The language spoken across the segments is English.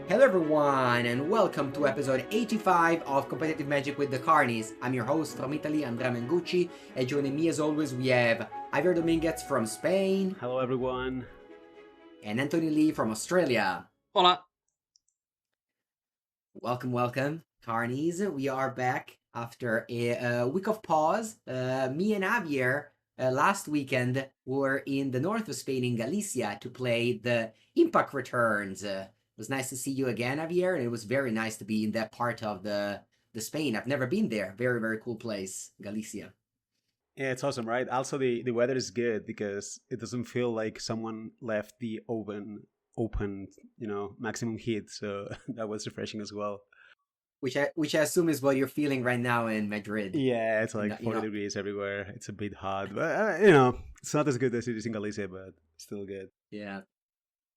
Hello everyone and welcome to episode 85 of Competitive Magic with the Carnies. I'm your host from Italy, Andrea Mengucci, and joining me as always we have Javier Dominguez from Spain. Hello everyone. And Anthony Lee from Australia. Hola. Welcome, Carnies. We are back after a week of pause. Me and Javier last weekend were in the north of Spain in Galicia to play the Impact Returns. It was nice to see you again, Javier, and it was very nice to be in that part of the Spain. I've never been there. Very, very cool place, Galicia. Yeah, it's awesome, right? Also, the weather is good because it doesn't feel like someone left the oven open, maximum heat. So that was refreshing as well. Which I assume is what you're feeling right now in Madrid. Yeah, it's like 40 degrees everywhere. It's a bit hot, but it's not as good as it is in Galicia, but still good. Yeah.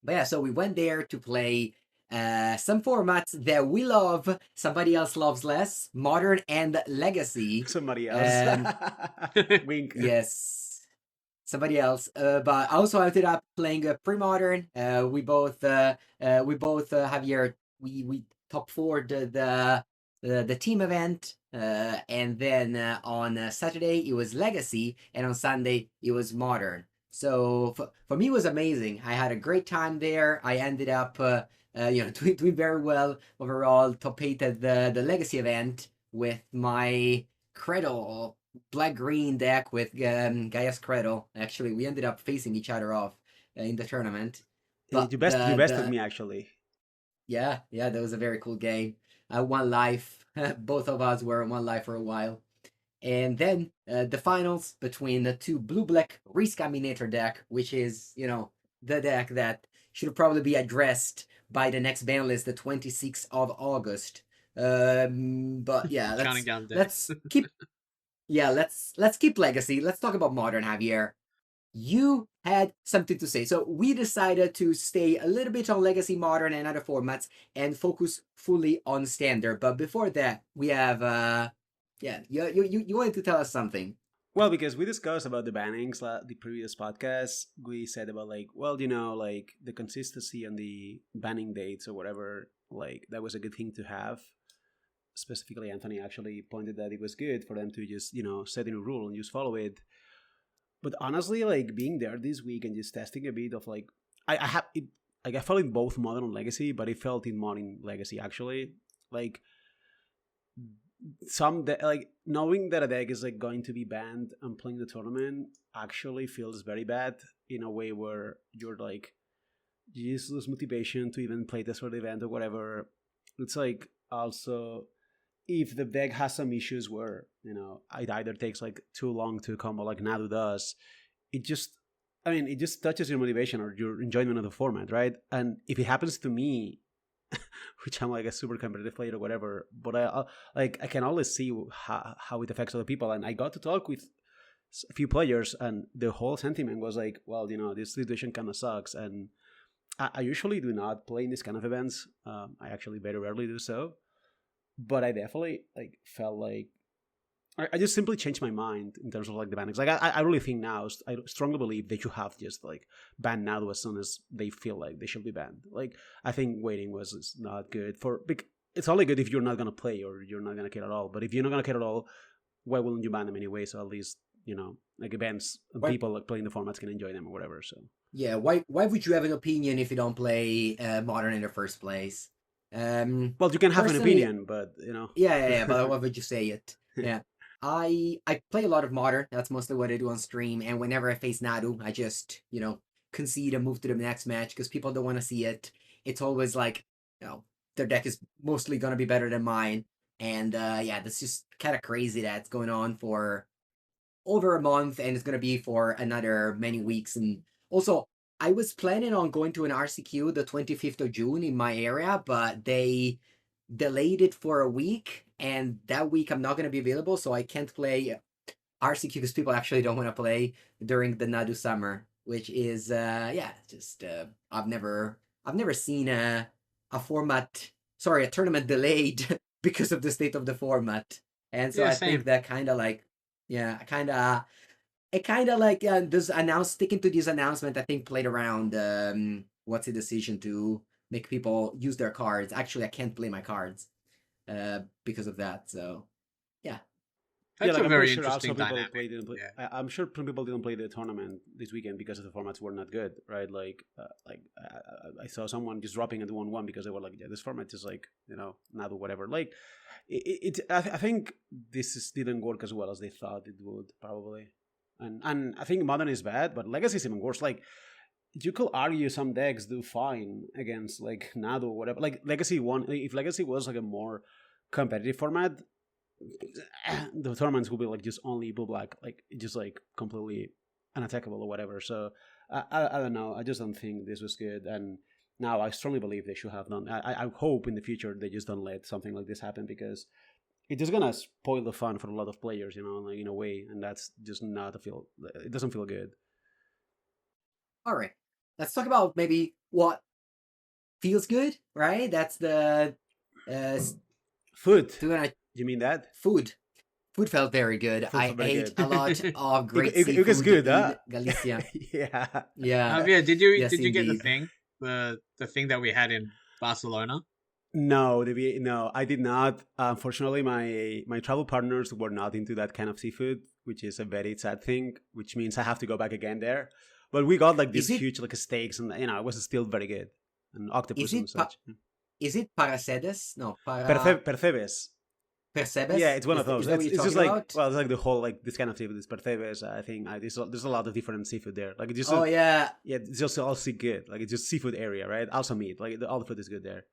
But yeah, so we went there to play some formats that we love, somebody else loves less, Modern and Legacy. Somebody else. Wink. Yes. Somebody else. But I also ended up playing pre-modern. We both Javier, we top 4'd the team event. And then on Saturday it was Legacy, and on Sunday it was Modern. So for me, it was amazing. I had a great time there. I ended up, doing very well overall. Top 8 at the Legacy event with my Cradle black-green deck with Gaia's Cradle. Actually, we ended up facing each other off in the tournament. But you bested me, actually. Yeah, that was a very cool game. One life. Both of us were on one life for a while. And then the finals between the two blue-black Risk Combinator deck, which is, the deck that should probably be addressed by the next ban list, the 26th of August. But yeah, let's keep Legacy. Let's talk about Modern, Javier. You had something to say. So we decided to stay a little bit on Legacy, Modern, and other formats and focus fully on Standard. But before that, we have... Yeah, you wanted to tell us something. Well, because we discussed about the bannings the previous podcast, we said about the consistency and the banning dates or whatever, that was a good thing to have. Specifically, Anthony actually pointed that it was good for them to just, set in a rule and just follow it. But honestly, being there this week and just testing a bit of I felt in both Modern and Legacy, but it felt in Modern Legacy actually. Knowing that a deck is going to be banned and playing the tournament actually feels very bad in a way where you just lose motivation to even play this for the event or whatever. It's also if the deck has some issues where it either takes too long to combo like Nadu does, it just touches your motivation or your enjoyment of the format, right? And if it happens to me, which I'm a super competitive player or whatever, but I can always see how it affects other people. And I got to talk with a few players, and the whole sentiment was this situation kind of sucks. And I usually do not play in this kind of events. I actually very rarely do so, but I definitely felt I just simply changed my mind in terms of the bannings. I really think now, I strongly believe they should have just ban Nadu as soon as they feel like they should be banned. I think waiting was not good it's only good if you're not gonna play or you're not gonna care at all. But if you're not gonna care at all, why wouldn't you ban them anyway? So at least events, people playing the formats can enjoy them or whatever. So yeah, why would you have an opinion if you don't play Modern in the first place? Well, you can have an opinion, but Yeah, but why would you say it? Yeah. I play a lot of Modern. That's mostly what I do on stream. And whenever I face Nadu, I just, concede and move to the next match because people don't want to see it. It's always their deck is mostly going to be better than mine. And that's just kind of crazy that it's going on for over a month and it's going to be for another many weeks. And also, I was planning on going to an RCQ the 25th of June in my area, but they delayed it for a week, and that week I'm not going to be available, so I can't play RCQ because people actually don't want to play during the Nadu summer, which is I've never seen a tournament delayed because of the state of the format. And so think that sticking to this announcement, I think played around what's the decision to make people use their cards. Actually, I can't play my cards because of that. So yeah. Yeah, That's like a I'm pretty very sure also interesting people dynamic. didn't play. Yeah. I'm sure people didn't play the tournament this weekend because the formats were not good, right? I saw someone just dropping at 1-1 because they were like, yeah, this format is like, not whatever. Like I think didn't work as well as they thought it would probably, and I think modern is bad, but legacy is even worse. Like you could argue some decks do fine against like Nado or whatever. Like legacy one, if legacy was like a more competitive format, the tournaments will be like just only blue black, like just like completely unattackable or whatever. So I don't know. I just don't think this was good. And now I strongly believe they should have done. I hope in the future they just don't let something like this happen, because it's just gonna spoil the fun for a lot of players, like, in a way, and that's just not a feel. It doesn't feel good. All right, let's talk about maybe what feels good, right? That's the food. Gonna, you mean that? Food felt very good. I ate a lot of great seafood it was good, in Galicia. Yeah. Yeah. Yeah, did you Yes, get the indeed. thing? The thing that we had in Barcelona? No, I did not. Unfortunately, my travel partners were not into that kind of seafood, which is a very sad thing, which means I have to go back again there. But we got like these huge like steaks, and it was still very good. And octopus and such. Is it Paracedes? No, Percebes. Percebes? Yeah, it's one of those. It's just like about? Well, it's like the whole like this kind of seafood is Percebes. I think there's a lot of different seafood there. Like it's just yeah, it's just all good. Like it's just seafood area, right? Also meat. Like all the food is good there.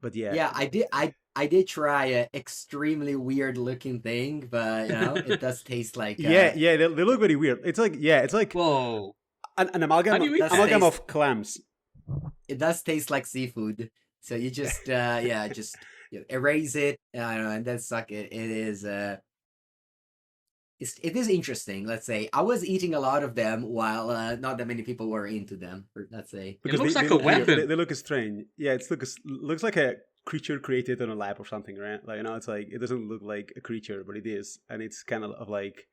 But yeah, I did try a extremely weird looking thing, but it does taste like yeah, they look very weird. It's like whoa, an amalgam of clams. It does taste like seafood, so you just just erase it, and then suck it. It is it is interesting. Let's say I was eating a lot of them while not that many people were into them. Let's say because it looks like a weapon. They look strange. Yeah, it looks like a creature created on a lab or something, right? Like it's like it doesn't look like a creature, but it is, and it's kind of like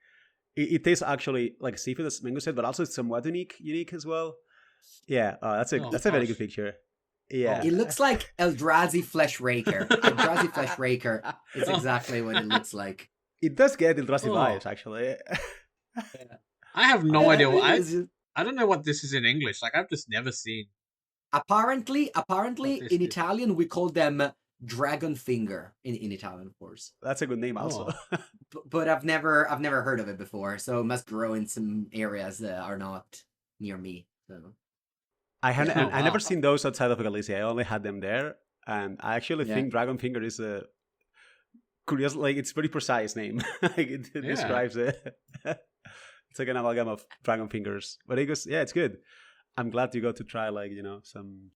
it tastes actually like seafood, as Mengu said, but also it's somewhat unique as well. Yeah, that's a very good picture. Yeah, it looks like Eldrazi Flesh Raker. Eldrazi Flesh Raker is exactly what it looks like. It does get Eldrazi vibes, actually. I have no idea. I don't know what this is in English. Like I've just never seen. Apparently, in Italian we call them dragon finger. In Italian, of course. That's a good name, also. But I've never heard of it before. So it must grow in some areas that are not near me. So. I never seen those outside of Galicia. I only had them there, and I actually think dragon finger is a curious, like it's very precise name. Like it describes it. It's like an amalgam of dragon fingers, but it goes, it's good. I'm glad you got to try, like, some.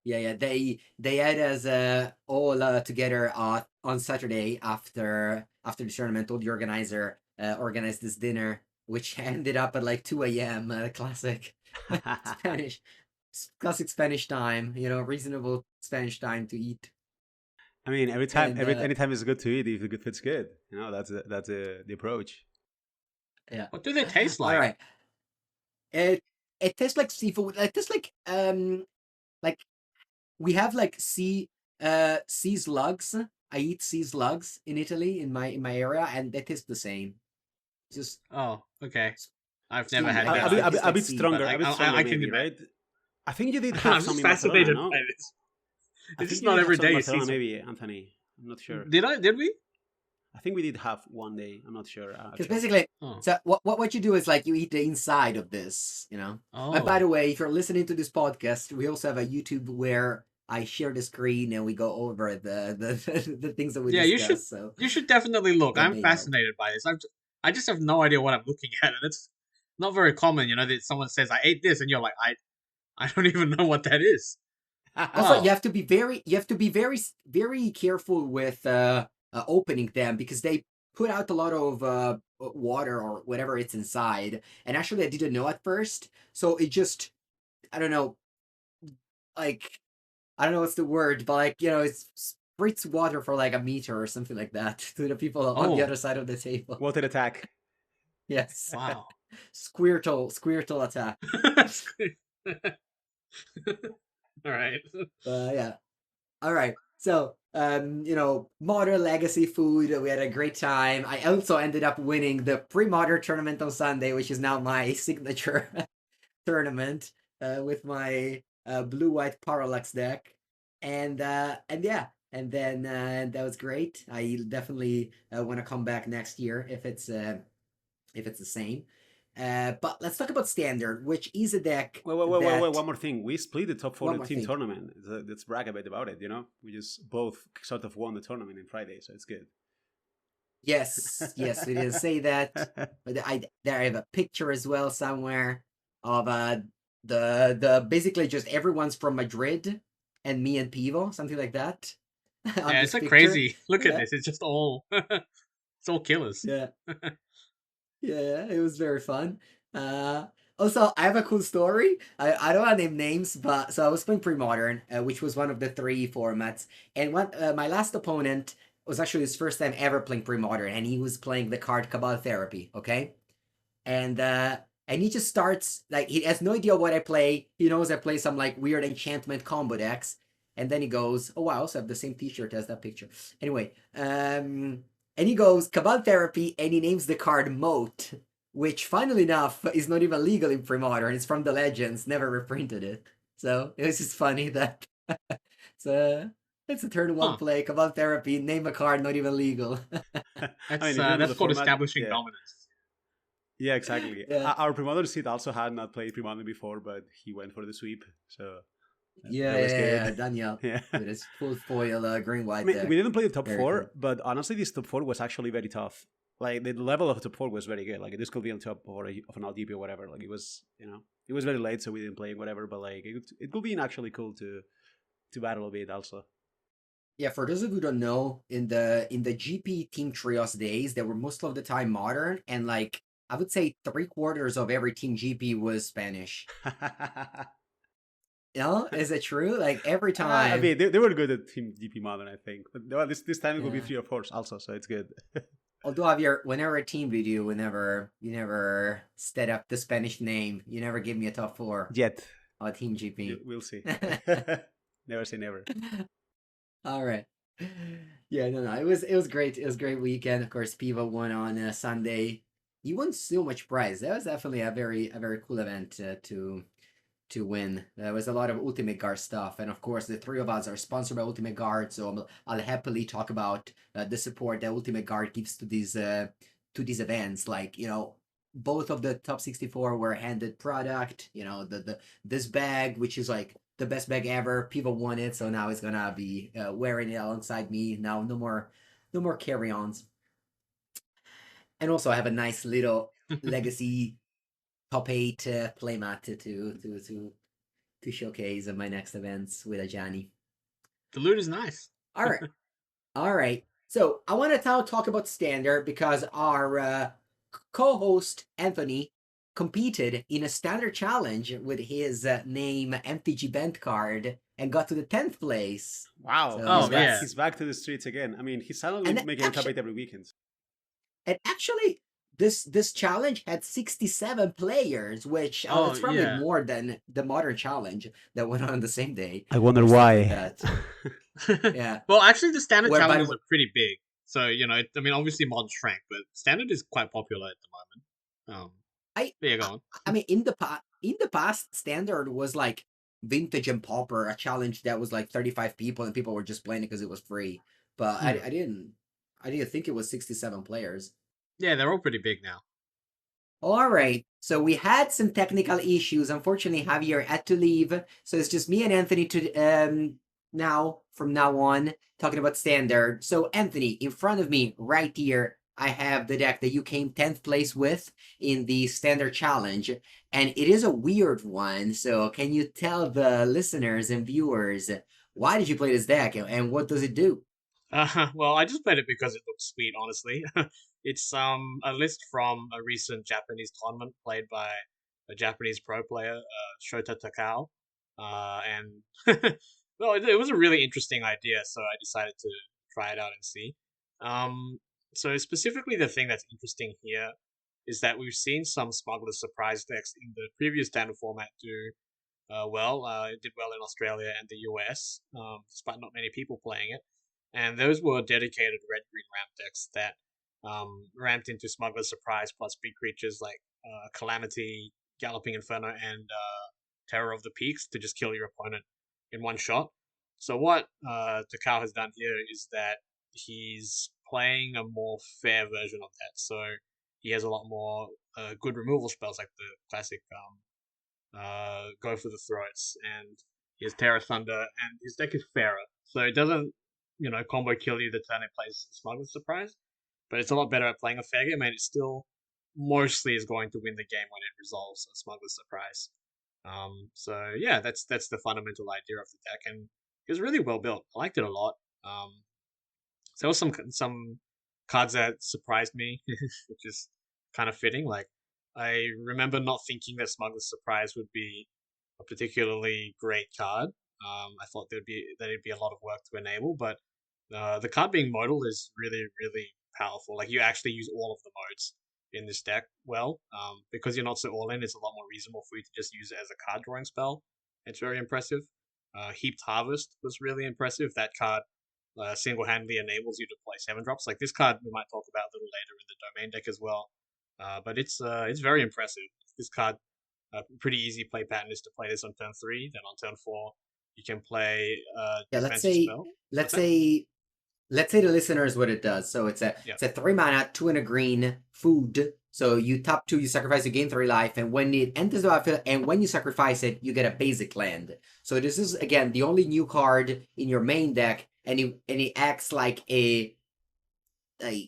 Yeah. They had us all together on Saturday after the tournament. All the organizer organized this dinner, which ended up at like 2 a.m. Classic Spanish time. Reasonable Spanish time to eat. I mean, anytime is good to eat if the food's good. That's the approach. Yeah. What do they taste like? All right. It tastes like seafood. It tastes like we have like sea slugs. I eat sea slugs in Italy in my area, and they taste the same. Just okay. I've never had that. A bit stronger. I can right? I think you did have some in Barcelona, no? By this. It's just not every day. Maybe, Anthony. I'm not sure. Did we? I think we did have one day. I'm not sure. Because basically, so what you do is like you eat the inside of this, Oh. And by the way, if you're listening to this podcast, we also have a YouTube where I share the screen and we go over the things that we discuss. You should definitely look. I'm fascinated by this. I just have no idea what I'm looking at, and it's not very common, that someone says I ate this, and you're like I don't even know what that is. Also, you have to be very, very careful with opening them because they put out a lot of water or whatever it's inside. And actually, I didn't know at first, so it just I don't know what's the word, but like it spritz water for like a meter or something like that to the people on the other side of the table. Water attack. Yes. Wow. Squirtle attack. All right. Yeah. All right. So, modern legacy food. We had a great time. I also ended up winning the pre-modern tournament on Sunday, which is now my signature tournament with my blue-white Parallax deck, and yeah, and then that was great. I definitely want to come back next year if it's the same. But let's talk about standard, which is a deck Wait, that one more thing. We split the top 4 one more team thing. tournament. Let's brag a bit about it, We just both sort of won the tournament on Friday, so it's good. Yes, we didn't say that, but I have a picture as well somewhere of the basically just everyone's from Madrid and me and Pivo, something like that, on Yeah, this it's like picture. crazy. Look at Yeah, this. It's just all it's all killers. yeah, yeah. It was very fun. Uh, Also, I have a cool story. I don't want to name names, but so I was playing pre-modern, which was one of the three formats, and my last opponent was actually his first time ever playing pre-modern, and he was playing the card Cabal Therapy. Okay, and he just starts like he has no idea what I play. He knows I play some like weird enchantment combo decks, and then he goes, "Oh wow, I also have the same T-shirt as that picture." Anyway, and he goes Cabal Therapy, and he names the card Moat, which, funnily enough, is not even legal in Pre-Modern. It's from the Legends, never reprinted it. So it was just funny that it's a it's a turn one Huh. play Cabal Therapy, name a card not even legal. That's If you know that's the called format, establishing yeah. dominance. Yeah, exactly. Yeah. Our Primoder Seed also had not played Primoder before, but he went for the sweep, so Yeah, that was yeah, good. Daniel Yeah. with his full foil green I white mean, we deck. didn't play the top Very cool. 4, but honestly, this top 4 was actually very tough. Like, the level of top 4 was very good. Like, this could be on top of an LDP or whatever. Like, it was, it was very late, so we didn't play whatever, but, like, it could be actually cool to battle a bit also. Yeah, for those of you who don't know, in the GP Team Trios days, they were most of the time modern, and like I would say 3/4 of every Team GP was Spanish. Is it true? Like every I time. mean, they were good at Team GP Modern, I think. But well, this time it will be Yeah. 3 or 4 also, so it's good. Although Javier, whenever a team video, you never set up the Spanish name. You never give me a top four Yet. on Team GP. We'll see. Never say never. All right. Yeah, no. It was great. It was a great weekend. Of course, Piva won on Sunday. He won so much prize. That was definitely a very cool event to win. There was a lot of Ultimate Guard stuff, and of course, the three of us are sponsored by Ultimate Guard, so I'll happily talk about the support that Ultimate Guard gives to these events. Like both of the top 64 were handed product. The this bag, which is like the best bag ever. People won it, so now he's gonna be wearing it alongside me. Now, no more carry-ons. And also, I have a nice little legacy top 8 playmat to showcase at my next events with Ajani. The loot is nice. All right. All right. So I want to now talk about standard because our co-host Anthony competed in a standard challenge with his name MTG Bent card and got to the 10th place. Wow. So He's back to the streets again. I mean, he's suddenly And making a top actually- 8 every weekend. And actually, this challenge had 67 players, which it's probably yeah. more than the modern challenge that went on the same day. I wonder or something why. like that. Yeah. Well, actually, the standard Where, by the challenges way- are pretty big. So I mean, obviously mod shrank, but standard is quite popular at the moment. Yeah, go on. I mean, in the past, standard was like vintage and pauper, a challenge that was like 35 people, and people were just playing it because it was free. But I didn't think it was 67 players. Yeah, they're all pretty big now. All right. So we had some technical issues. Unfortunately, Javier had to leave. So it's just me and Anthony from now on, talking about standard. So Anthony, in front of me, right here, I have the deck that you came 10th place with in the standard challenge. And it is a weird one. So can you tell the listeners and viewers why did you play this deck and what does it do? Well, I just played it because it looks sweet, honestly. It's a list from a recent Japanese tournament played by a Japanese pro player, Shota Takao. And well, it was a really interesting idea, so I decided to try it out and see. So specifically, the thing that's interesting here is that we've seen some Smuggler Surprise decks in the previous standard format do well. It did well in Australia and the US, despite not many people playing it. And those were dedicated red-green ramp decks that ramped into Smuggler's Surprise plus big creatures like Calamity, Galloping Inferno, and Terror of the Peaks to just kill your opponent in one shot. So what Takao has done here is that he's playing a more fair version of that. So he has a lot more good removal spells like the classic Go for the Throats, and he has Terra Thunder, and his deck is fairer. So it doesn't, combo kill you the turn it plays Smuggler's Surprise, but it's a lot better at playing a fair game, and it still mostly is going to win the game when it resolves a Smuggler's Surprise. So yeah, that's the fundamental idea of the deck, and it was really well built. I liked it a lot. There was some cards that surprised me, which is kind of fitting. Like I remember not thinking that Smuggler's Surprise would be a particularly great card. I thought it'd be a lot of work to enable, but the card being modal is really really powerful. Like you actually use all of the modes in this deck well, because you're not so all in. It's a lot more reasonable for you to just use it as a card drawing spell. It's very impressive. Heaped Harvest was really impressive. That card single-handedly enables you to play 7-drops. Like this card, we might talk about a little later in the domain deck as well. But it's very impressive. This card, pretty easy play pattern is to play this on turn 3. Then on turn 4, you can play Yeah, defensive spell. let's What's that? say let's say the listeners what it does. So Yeah. it's a 3 mana, 2 and a green food. So you tap 2, you sacrifice, you gain 3 life, and when it enters the battlefield, and when you sacrifice it, you get a basic land. So this is again the only new card in your main deck, and it acts like a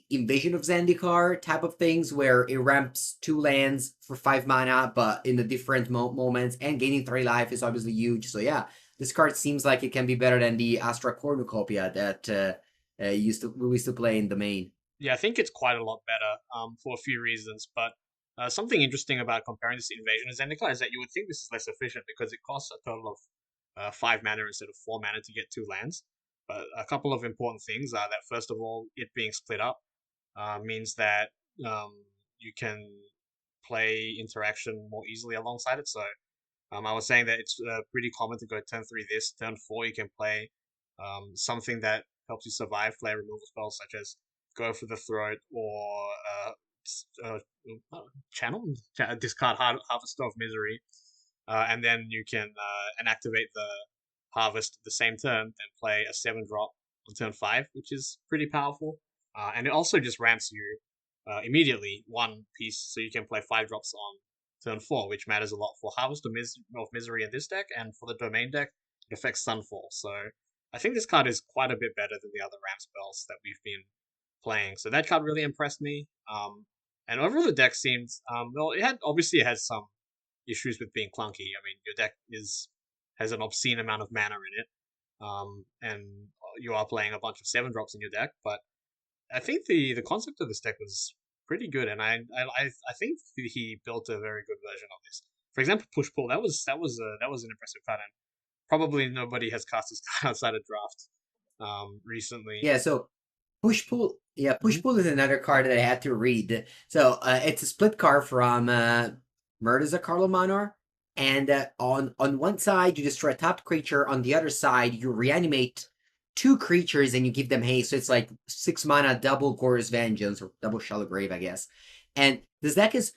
Invasion of Zendikar type of things where it ramps 2 lands for 5 mana, but in the different moments, and gaining 3 life is obviously huge. So yeah, this card seems like it can be better than the Astra Cornucopia that we used to play in the main. Yeah, I think it's quite a lot better for a few reasons. But something interesting about comparing this to Invasion of Zendikar is that you would think this is less efficient because it costs a total of 5 mana instead of 4 mana to get 2 lands. But a couple of important things are that, first of all, it being split up means that um, you can play interaction more easily alongside it. So I was saying that it's pretty common to go turn 3 this, turn 4 you can play something that helps you survive flare removal spells such as Go for the Throat or uh, Channel, discard Harvester of Misery, and then you can inactivate the Harvest the same turn and play a 7-drop on turn 5, which is pretty powerful. And it also just ramps you immediately 1 piece, so you can play 5 drops on turn 4, which matters a lot for Harvest of Misery in this deck, and for the domain deck, it affects Sunfall. So I think this card is quite a bit better than the other ramp spells that we've been playing. So that card really impressed me. And overall, the deck seems well. It has some issues with being clunky. I mean, your deck has an obscene amount of mana in it, and you are playing a bunch of 7-drops in your deck. But I think the concept of this deck was pretty good, and I think he built a very good version of this. For example, push pull that was an impressive card, and probably nobody has cast this card outside of draft recently. Yeah, so push pull. Yeah, push Mhm. pull is another card that I had to read. So it's a split card from Murderza Carlo Manor, and on one side you destroy a tapped creature. On the other side you reanimate 2 creatures and you give them haste. So it's like 6 mana double Gore's Vengeance or double Shallow Grave, I guess. And this deck is.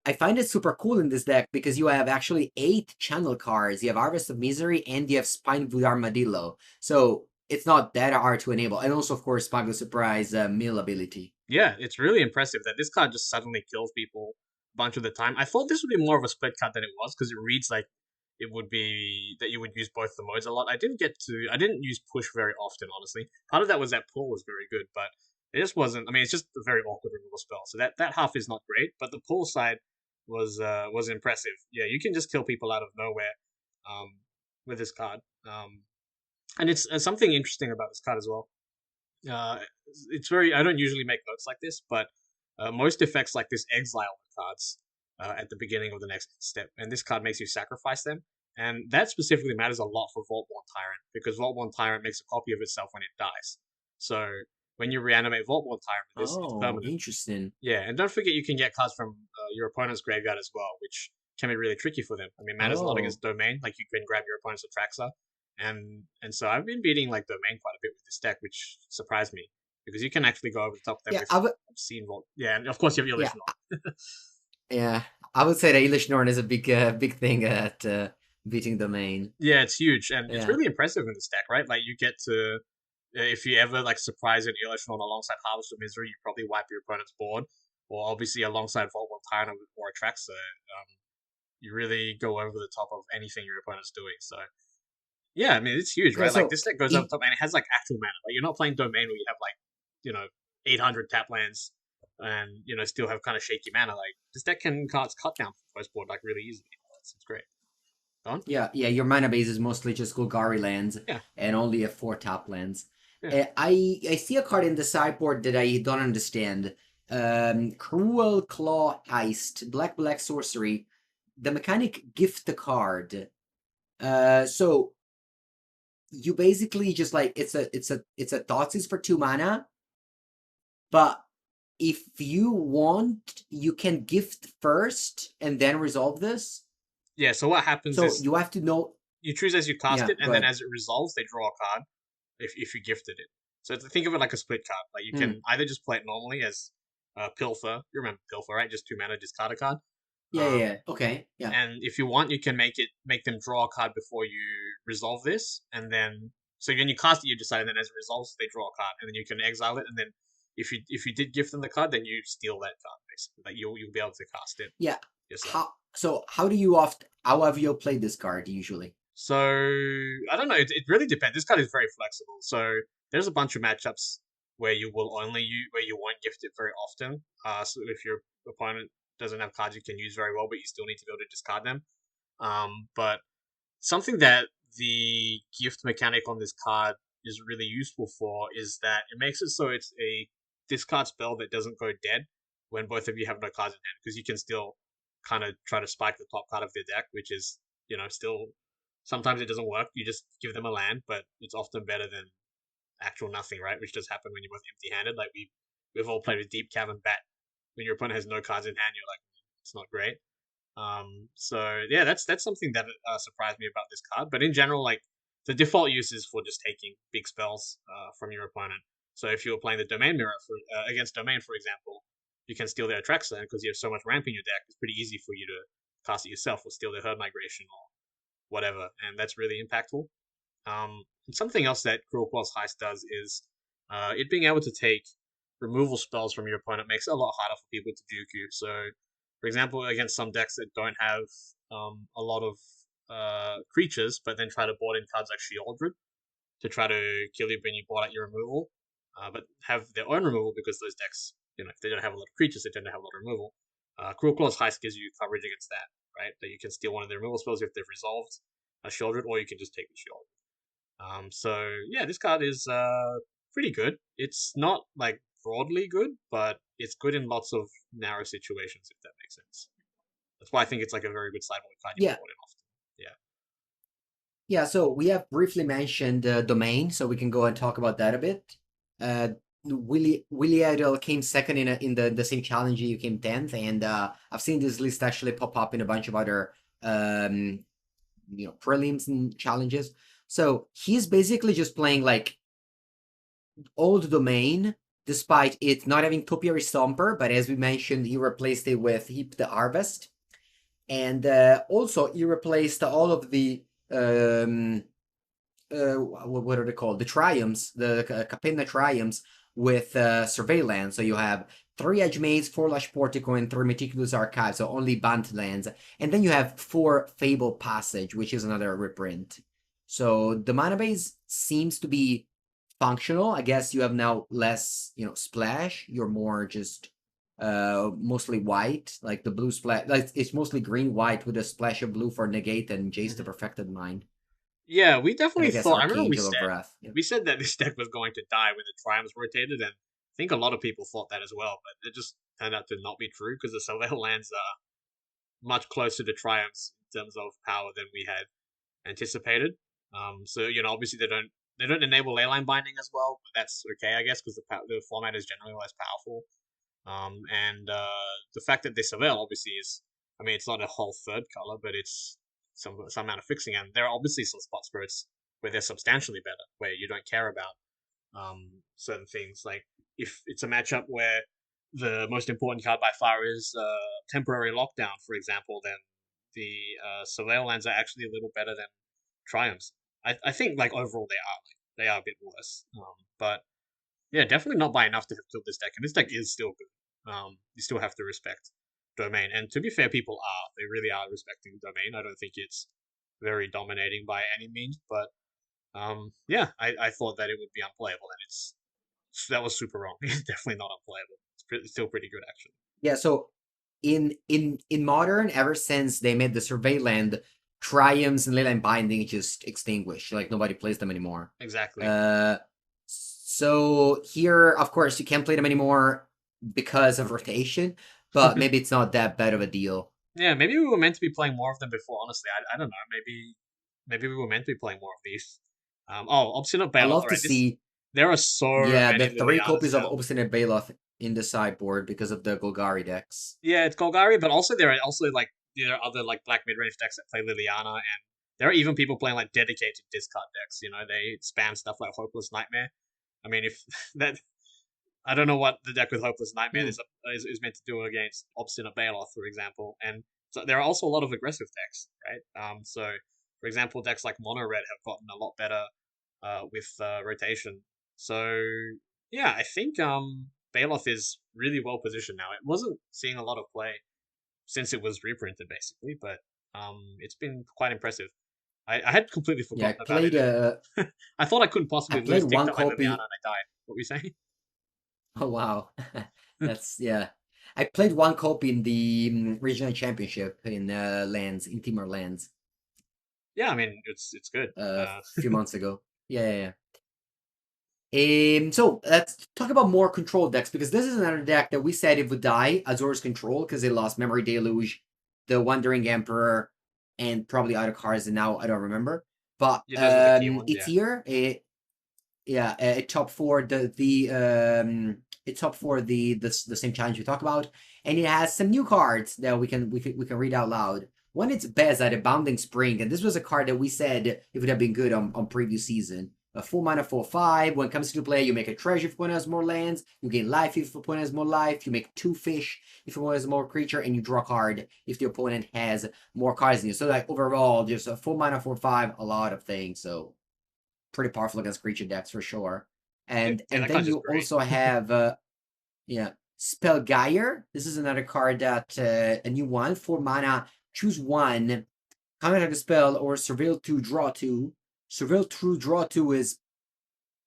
I find it super cool in this deck because you have actually 8 channel cards. You have Harvest of Misery and you have Spined Armadillo. So it's not that hard to enable. And also, of course, Smuggler Surprise mill ability. Yeah, it's really impressive that this card just suddenly kills people a bunch of the time. I thought this would be more of a split card than it was because it reads like it would be that you would use both the modes a lot. I didn't use push very often, honestly. Part of that was that pull was very good, but it just wasn't. I mean, it's just a very awkward removal spell. So that half is not great, but the pull side was impressive. Yeah, you can just kill people out of nowhere um, with this card. And it's something interesting about this card as well. Uh, it's very. I don't usually make notes like this, but most effects like this exile cards at the beginning of the next step, and this card makes you sacrifice them, and that specifically matters a lot for Vaultborn Tyrant because Vaultborn Tyrant makes a copy of itself when it dies. So when you reanimate Vaultborn Tyrant, this it's Oh, permanent. interesting. Yeah, and don't forget you can get cards from your opponent's graveyard as well, which can be really tricky for them. I mean, mana's a lot Oh. against domain, like you can grab your opponent's Atraxa, and so I've been beating like domain quite a bit with this deck, which surprised me because you can actually go over the top of them Yeah, with I would. obscene vault. Yeah, and of course you have your Yeah, Illusion. yeah. I would say that Elish Norn is a big thing at beating domain. Yeah, it's huge and it's Yeah. really impressive in this deck, right? Like you get to if you ever like surprise an Electron alongside Harvest of Misery, you probably wipe your opponent's board, or obviously alongside Vault of Tyrant or Atraxa, you really go over the top of anything your opponent's doing. So yeah, I mean it's huge, Yeah. right? Like So this deck goes over if top and it has like actual mana. Like you're not playing Domain where you have like 800 tap lands and still have kind of shaky mana. Like this deck can cut down post board like really easily. It's great. Don? yeah, your mana base is mostly just Golgari lands Yeah, and only a 4 top lands. yeah. I see a card in the sideboard that I don't understand. Cruel Claw Heist, black sorcery. The mechanic gift the card. So you basically just like it's a Thoughtseize for 2 mana, but if you want, you can gift first and then resolve this. Yeah, so what happens So is you have to know. you choose as you cast Yeah, it, go and then ahead. as it resolves, they draw a card if you gifted it. So think of it like a split card. Like you Hmm. can either just play it normally as Pilfer. You remember Pilfer, right? Just 2 mana, discard a card. Yeah. Okay. Yeah. And if you want, you can make them draw a card before you resolve this, and then so when you cast it, you decide, and then as it resolves, they draw a card, and then you can exile it, and then if you did gift them the card, then you steal that card basically. Like you'll be able to cast it Yeah. yourself. How have you played this card usually? So I don't know. It really depends. This card is very flexible. So there's a bunch of matchups where you won't gift it very often. So if your opponent doesn't have cards you can use very well, but you still need to be able to discard them. But something that the gift mechanic on this card is really useful for is that it makes it so it's a discard spell that doesn't go dead when both of you have no cards in hand, because you can still kind of try to spike the top card of their deck, which is still sometimes it doesn't work. You just give them a land, but it's often better than actual nothing, right? Which does happen when you're both empty-handed. Like we've all played with Deep Cavern Bat. When your opponent has no cards in hand, you're like, it's not great. So yeah, that's something that surprised me about this card. But in general, like the default use is for just taking big spells from your opponent. So if you were playing the Domain Mirror against Domain, for example, you can steal their Atraxa, because you have so much ramp in your deck. It's pretty easy for you to cast it yourself or steal their Herd Migration or whatever, and that's really impactful. And something else that Cruel Claws Heist does is it being able to take removal spells from your opponent makes it a lot harder for people to Juku. So, for example, against some decks that don't have a lot of creatures, but then try to board in cards like Sheoldred to try to kill you when you board out your removal, but have their own removal because those decks, if they don't have a lot of creatures, they tend to have a lot of removal. Cruel Claws Heist gives you coverage against that, right? That you can steal one of their removal spells if they've resolved a Sheoldred, or you can just take the Sheoldred. So yeah, this card is pretty good. It's not like broadly good, but it's good in lots of narrow situations, if that makes sense. That's why I think it's like a very good sideboard card you Yeah. can board in often. Yeah. Yeah. So we have briefly mentioned domain, so we can go and talk about that a bit. Willie Idol came second in the same challenge. You came 10th, and I've seen this list actually pop up in a bunch of other prelims and challenges. So he's basically just playing like old domain, despite it not having Topiary Stomper, but as we mentioned, he replaced it with Heap the Harvest. And also he replaced all of the what are they called? The triumphs, the Capenna triumphs with surveillance. So you have 3 Edge Maze, 4 Lush Portico, and 3 Meticulous Archive, so only Bant lands. And then you have 4 Fable Passage, which is another reprint. So the mana base seems to be functional. I guess you have now less, splash. You're more just mostly white, like the blue splash. Like it's mostly green white with a splash of blue for negate and Jace the Perfected Mind. Yeah, we And I definitely guess thought. I remember Archangel of Wrath. Yeah. we said that this deck was going to die when the triumphs rotated, and I think a lot of people thought that as well. But it just turned out to not be true because the Surveil lands are much closer to triumphs in terms of power than we had anticipated. So obviously they don't enable leyline binding as well, but that's okay, I guess, because the format is generally less powerful. And the fact that they surveil obviously is I mean, it's not a whole third color, but it's some amount of fixing, and there are obviously some spots where they're substantially better, where you don't care about certain things. Like if it's a matchup where the most important card by far is temporary lockdown, for example, then the surveil lands are actually a little better than triumphs. I think like overall they are a bit worse, but yeah, definitely not by enough to have killed this deck, and this deck is still good. You still have to respect domain, and to be fair, people are they really are respecting domain. I don't think it's very dominating by any means, but yeah, I thought that it would be unplayable, and that was super wrong. It's definitely not unplayable. It's still pretty good actually. Yeah, so in modern, ever since they made the survey land, triumphs and leyline binding just extinguished. Like nobody plays them anymore. Exactly. So here, of course, you can't play them anymore because of rotation, but maybe it's not that bad of a deal. Yeah, maybe we were meant to be playing more of them before. Honestly, I don't know. Maybe we were meant to be playing more of these. Obstinate I Bailoff. love All to right, see, there are so yeah, many the 3 Lilianas copies of now. Obstinate Baloth in the sideboard because of the Golgari decks. Yeah, it's Golgari, but also there are other like black mid range decks that play Liliana, and there are even people playing like dedicated discard decks. You know, they spam stuff like Hopeless Nightmare. I mean, if that I don't know what the deck with Hopeless Nightmare is meant to do against Obstinate Baloth, for example. And so there are also a lot of aggressive decks, right? So for example, decks like Mono Red have gotten a lot better with rotation. So yeah, I think Baloth is really well positioned now. It wasn't seeing a lot of play since it was reprinted, basically, but it's been quite impressive. I had completely Yeah, forgotten about it. I thought I couldn't I possibly played lose one TikTok like Liliana, copy. and I died. What were you saying? Oh wow, that's yeah. I played one copy in the regional championship in lands in Timor lands Yeah, I mean it's good. a few months ago. Yeah, yeah, yeah. So let's talk about more control decks because this is another deck that we said it would die. Azor's Control because it lost Memory Deluge, the Wandering Emperor, and probably other cards. And now I don't remember. But Yeah, those are the key ones. it's Yeah, here. Yeah, it top four it top four the same challenge we talked about, and it has some new cards that we can read out loud. One it's Beza, the Bounding Spring, and this was a card that we said it would have been good on previous season. A 4 mana 4/5. When it comes to play, you make a treasure if opponent has more lands. You gain life if opponent has more life. You make 2 fish if opponent has more creature, and you draw a card if the opponent has more cards than you. So like overall, just a 4 mana 4/5, a lot of things. So pretty powerful against creature decks for sure. And yeah, and that then card's you just great. also have yeah, Spellgeyer. This is another card that a new one, 4 mana, choose one, counter a spell or surveil 2, draw 2. Surveil 2, draw 2 is,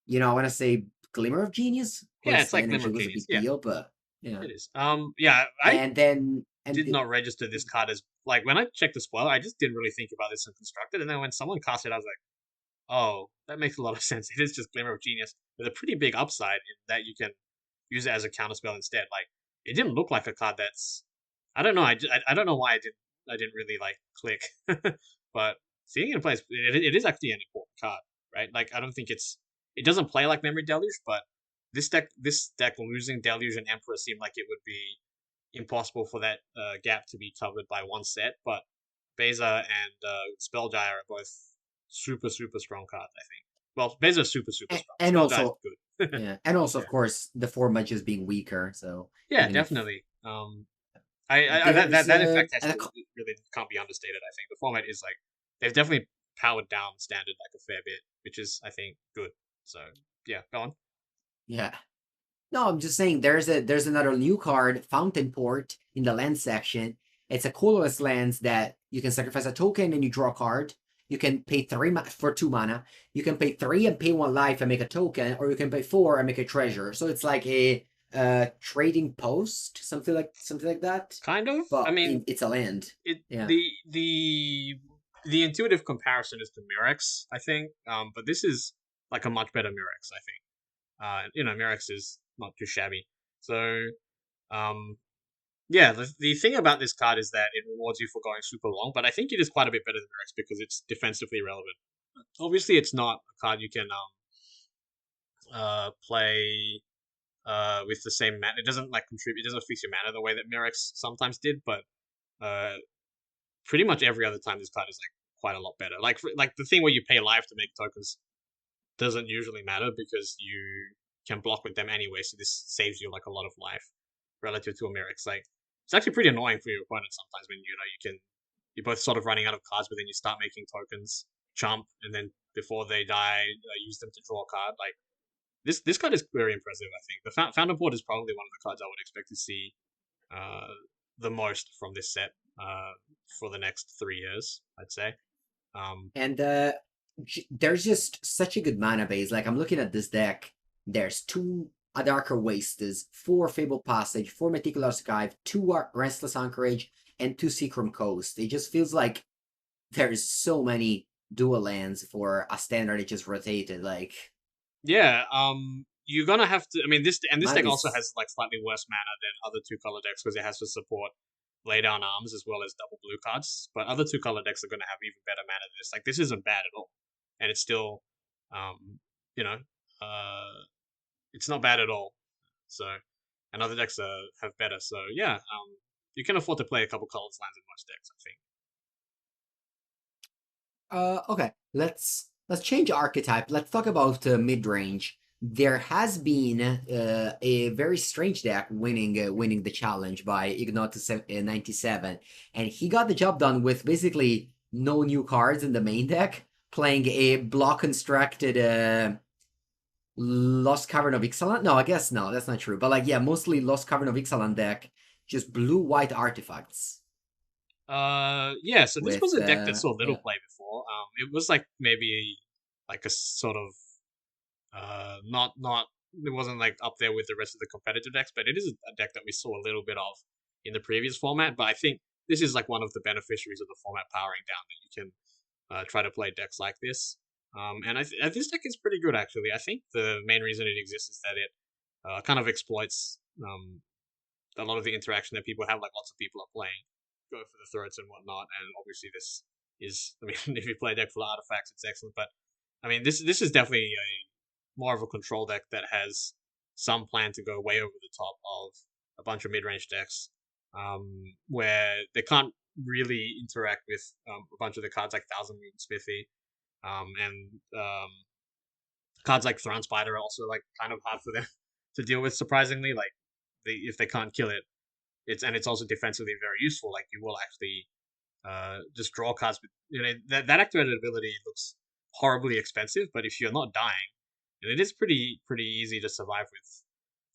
I want to say Glimmer of Genius. Of Yeah, course, it's the like energy Glimmer was a Genius. big Yeah, deal, but yeah. it is. Yeah, I And then and did not register this card as like when I checked the spoiler, I just didn't really think about this and constructed, and then when someone cast it, I was like, oh, that makes a lot of sense. It is just Glimmer of Genius with a pretty big upside in that you can use it as a counterspell instead. Like it didn't look like a card that's I don't know. I don't know why I didn't really like click, but seeing it in place, it is actually an important card, right? Like I don't think it doesn't play like Memory Deluge, but this deck losing Deluge and Emperor seemed like it would be impossible for that gap to be covered by one set. But Beza and Spellgyre are both super super strong cards. I think. Well, Beza's super super strong. and Spellgyre's also good. yeah, and also Yeah. of course the format just being weaker. So Yeah, even if definitely. That in there's fact has to really can't be understated. I think the format is like they've definitely powered down standard like a fair bit, which is I think good. So yeah, go on. yeah. No, I'm just saying there's another new card, Fountain Port, in the land section. It's a colorless lands that you can sacrifice a token and you draw a card. You can pay for 2 mana. You can pay 3 and pay 1 life and make a token, or you can pay 4 and make a treasure. So it's like a trading post, something like that. Kind of. I But mean, it's a land. it Yeah. the intuitive comparison is to Mirex, I think. But this is like a much better Mirex, I think. Mirex is not too shabby. So, um, yeah, the thing about this card is that it rewards you for going super long, but I think it is quite a bit better than Mirex because it's defensively relevant. Obviously, it's not a card you can play with the same mana. It doesn't like contribute. It doesn't fix your mana the way that Mirex sometimes did, but pretty much every other time this card is like quite a lot better. Like the thing where you pay life to make tokens doesn't usually matter because you can block with them anyway. So this saves you like a lot of life relative to a Mirrex. Like it's actually pretty annoying for your opponent sometimes when you're both sort of running out of cards, but then you start making tokens chump, and then before they die, use them to draw a card. Like this card is very impressive. I think the Founder Board is probably one of the cards I would expect to see the most from this set for the next 3 years, I'd say. And there's just such a good mana base. Like I'm looking at this deck. There's 2 Adarkar Wastes, 4 Fabled Passage, 4 Meticulous Archive, 2 Restless Anchorage, and 2 Seacrum Coast. It just feels like there's so many dual lands for a standard that just rotated. Like yeah, you're gonna have to. I mean, this deck also is has like slightly worse mana than other 2-color decks because it has to support lay down arms as well as double blue cards. But other 2-color decks are gonna have even better mana than this. Like this isn't bad at all, and it's still, you know, it's not bad at all. So, and other decks have better. So yeah, you can afford to play a couple colors lands in most decks, I think. okay. Let's change archetype. Let's talk about mid range. There has been a very strange deck winning the challenge by Ignotus 97, and he got the job done with basically no new cards in the main deck, playing a block constructed Lost Cavern of Ixalan. No, I guess no, that's not true. But like, yeah, mostly Lost Cavern of Ixalan deck, just blue-white artifacts. Yeah. So this was a deck that saw little yeah. play before. It was like maybe like a sort of not it wasn't like up there with the rest of the competitive decks, but it is a deck that we saw a little bit of in the previous format. But I think this is like one of the beneficiaries of the format powering down, that you can try to play decks like this. And this deck is pretty good actually. I think the main reason it exists is that it kind of exploits a lot of the interaction that people have. Like lots of people are playing, go for the throats and whatnot. And obviously this is, I mean, if you play a deck full of artifacts, it's excellent. But I mean, this is definitely more of a control deck that has some plan to go way over the top of a bunch of mid-range decks, where they can't really interact with a bunch of the cards like Thousand Moon Smithy, and cards like Throne Spider are also like kind of hard for them to deal with. Surprisingly, like if they can't kill it, it's also defensively very useful. Like you will actually just draw cards. That activated ability looks horribly expensive, but if you're not dying, and it is pretty easy to survive with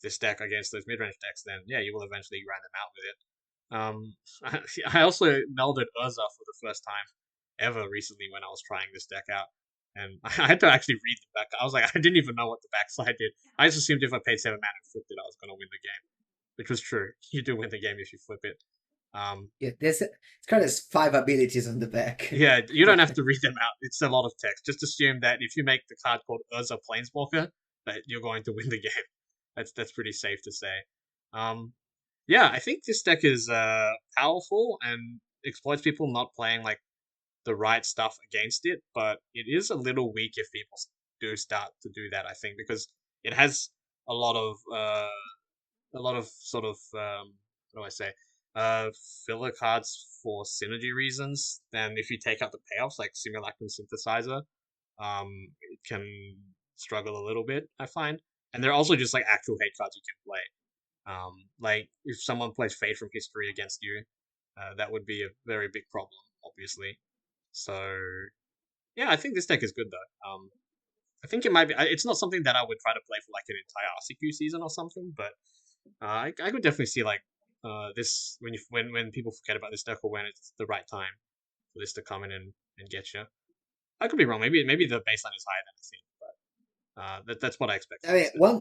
this deck against those mid-range decks, then yeah, you will eventually grind them out with it. I also melded Urza for the first time ever recently when I was trying this deck out, and I had to actually read the back. I was like, I didn't even know what the backside did. I just assumed if I paid 7 mana and flipped it, I was going to win the game, which was true. You do win the game if you flip it. Yeah, it's kind of 5 abilities on the back. Yeah, you don't have to read them out. It's a lot of text. Just assume that if you make the card called Urza Planeswalker, that you're going to win the game. That's pretty safe to say. Yeah, I think this deck is powerful and exploits people not playing like the right stuff against it, but it is a little weak if people do start to do that. I think because it has a lot of sort of what do I say? Filler cards for synergy reasons. Then if you take out the payoffs like Simulacrum Synthesizer, it can struggle a little bit, I find. And they're also just like actual hate cards you can play. Like if someone plays Fate from History against you, that would be a very big problem, obviously. So yeah, I think this deck is good though. I think it might be. It's not something that I would try to play for like an entire RCQ season or something, but I could definitely see like this when people forget about this deck, or when it's the right time for this to come in and get you. I could be wrong. Maybe the baseline is higher than I think, but that's what I expect. I mean,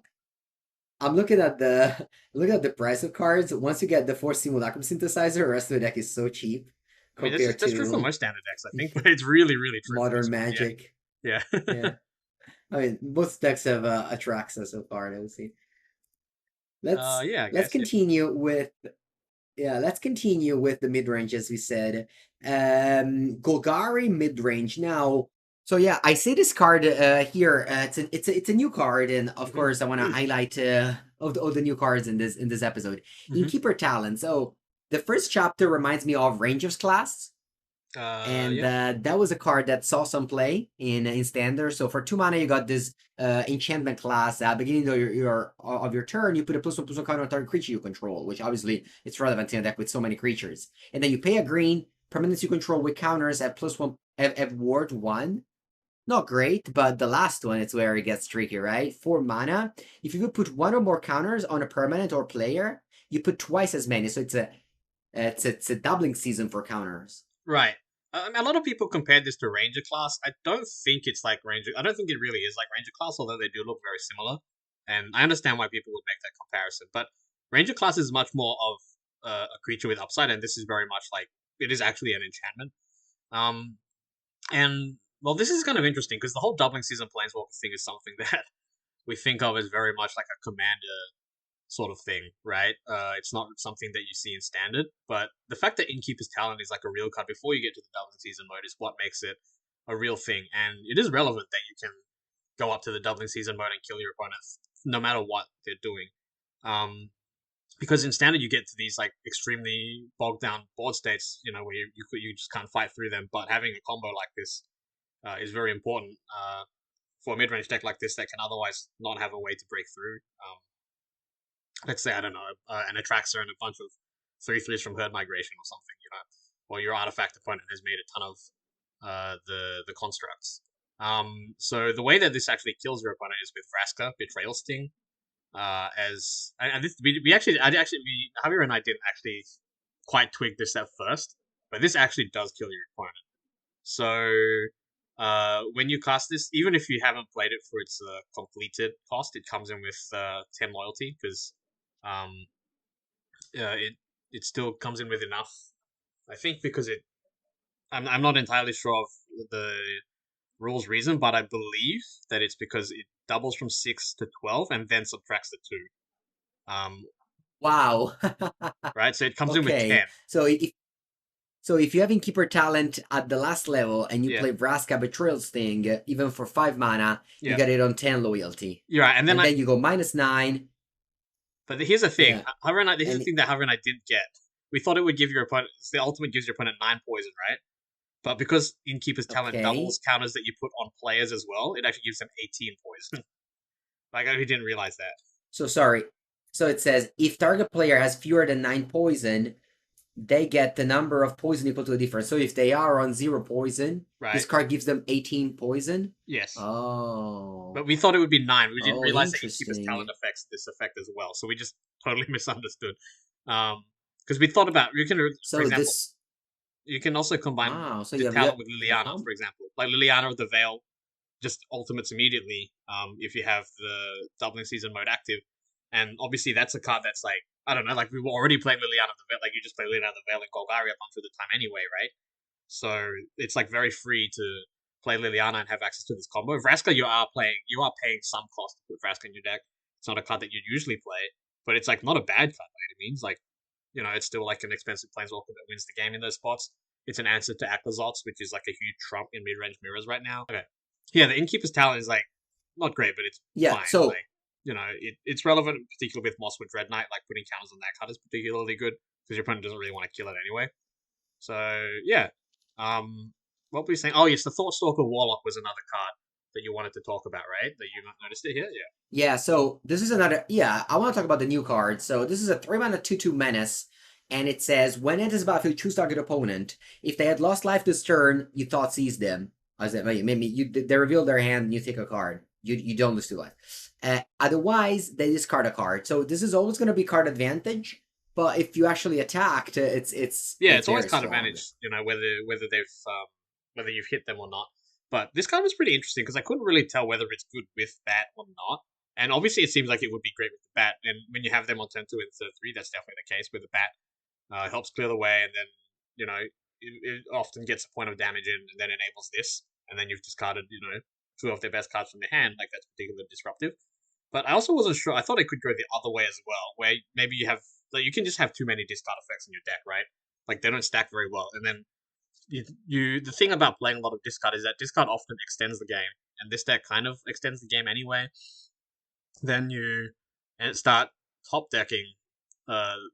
I'm looking at the price of cards. Once you get the 4 Simulacrum Synthesizer, the rest of the deck is so cheap. I mean, that's true for most standard decks, I think, but it's really true. Modern Magic. Yeah. Yeah. I mean, both decks have Atraxa so far. Let's see. Let's continue with the mid range, as we said. Golgari mid range now. So yeah, I see this card here. It's a new card, and of course I want to highlight all the new cards in this episode. Innkeeper Talent. So the first chapter reminds me of Ranger's class. And Yeah. that was a card that saw some play in standard. So for 2 mana, you got this enchantment class. At the beginning of your turn, you put a +1/+1 counter on target creature you control, which obviously it's relevant in a deck with so many creatures. And then you pay a green, permanents you control with counters at +1 at ward 1. Not great, but the last one is where it gets tricky, right? 4 mana. If you could put one or more counters on a permanent or player, you put twice as many. So it's a doubling season for counters. Right. A lot of people compare this to Ranger class. I don't think it's like Ranger. I don't think it really is like Ranger class, although they do look very similar. And I understand why people would make that comparison. But Ranger class is much more of a creature with upside, and this is very much like it is actually an enchantment. And well, this is kind of interesting because the whole doubling season planeswalker thing is something that we think of as very much like a commander sort of thing, right? It's not something that you see in standard, but the fact that Innkeeper's Talent is like a real card before you get to the doubling season mode is what makes it a real thing, and it is relevant that you can go up to the doubling season mode and kill your opponents no matter what they're doing. Because in standard you get to these like extremely bogged down board states, where you just can't fight through them. But having a combo like this is very important for a mid range deck like this that can otherwise not have a way to break through. Let's say, I don't know, an Atraxa and a bunch of 3/3s from Herd Migration or something, or your artifact opponent has made a ton of the constructs. So the way that this actually kills your opponent is with Vraska, Betrayal Sting. Javier and I didn't actually quite twig this at first, but this actually does kill your opponent. So when you cast this, even if you haven't played it for its completed cost, it comes in with 10 loyalty because it still comes in with enough. I think because I'm not entirely sure of the rules reason, but I believe that it's because it doubles from 6 to 12 and then subtracts the 2. Wow. Right, so it comes in with Okay. 10. So if you have Innkeeper Talent at the last level and you Yeah. play Vraska Betrayal Sting, even for 5 mana, you Yeah. get it on 10 loyalty. You're right, and then you go -9. But here's the thing, Yeah. this is And the thing that Javier and I didn't get. We thought it would give your opponent, the ultimate gives your opponent 9 poison, right? But because Innkeeper's Talent Okay. doubles counters that you put on players as well, it actually gives them 18 poison. Like, I didn't realize that. So sorry. So it says if target player has fewer than 9 poison, they get the number of poison equal to the difference. So if they are on 0 poison, Right. this card gives them 18 poison. Yes. Oh. But we thought it would be 9. We didn't realize that Innkeeper's interesting. Talent affects this effect as well. So we just totally misunderstood. Because we thought about, So for example, this. you can also combine Wow. So the you have talent with Liliana, for example. Like Liliana of the Veil just ultimates immediately if you have the doubling season mode active. And obviously that's a card that's like, I don't know, like we were already playing Liliana of the Veil, like you just play Liliana of the Veil and Golgari a bunch of the time anyway, right? So it's like very free to play Liliana and have access to this combo. Vraska, you are paying some cost to put Vraska in your deck. It's not a card that you'd usually play, but it's like not a bad card by any means. Like, it's still like an expensive planeswalker that wins the game in those spots. It's an answer to Aquazots, which is like a huge trump in mid-range mirrors right now. Okay. Yeah, the Innkeeper's Talent is like not great, but it's fine. So like, it's relevant, particularly with Mosswood Dread Knight. Like putting counters on that card is particularly good because your opponent doesn't really want to kill it anyway. So yeah, what were we saying? Oh yes, the Thoughtstalker Warlock was another card that you wanted to talk about, right? That you noticed it here, yeah. Yeah, so this is another. Yeah, I want to talk about the new card. So this is a 3-mana 2/2 menace, and it says when it is battlefield, choose target opponent. If they had lost life this turn, you thought seize them. I said maybe they reveal their hand and you take a card. You don't lose 2 life. Otherwise, they discard a card. So this is always going to be card advantage. But if you actually attacked, it's always card advantage. Whether you've hit them or not. But this card was pretty interesting because I couldn't really tell whether it's good with bat or not. And obviously, it seems like it would be great with the bat. And when you have them on turn 2 and turn 3, that's definitely the case. Where the bat helps clear the way, and then it often gets a point of damage in, and then enables this, and then you've discarded 2 of their best cards from their hand. Like that's particularly disruptive. But I also wasn't sure. I thought it could go the other way as well, where maybe you can just have too many discard effects in your deck, right? Like they don't stack very well, and then the thing about playing a lot of discard is that discard often extends the game, and this deck kind of extends the game anyway. Then you start top decking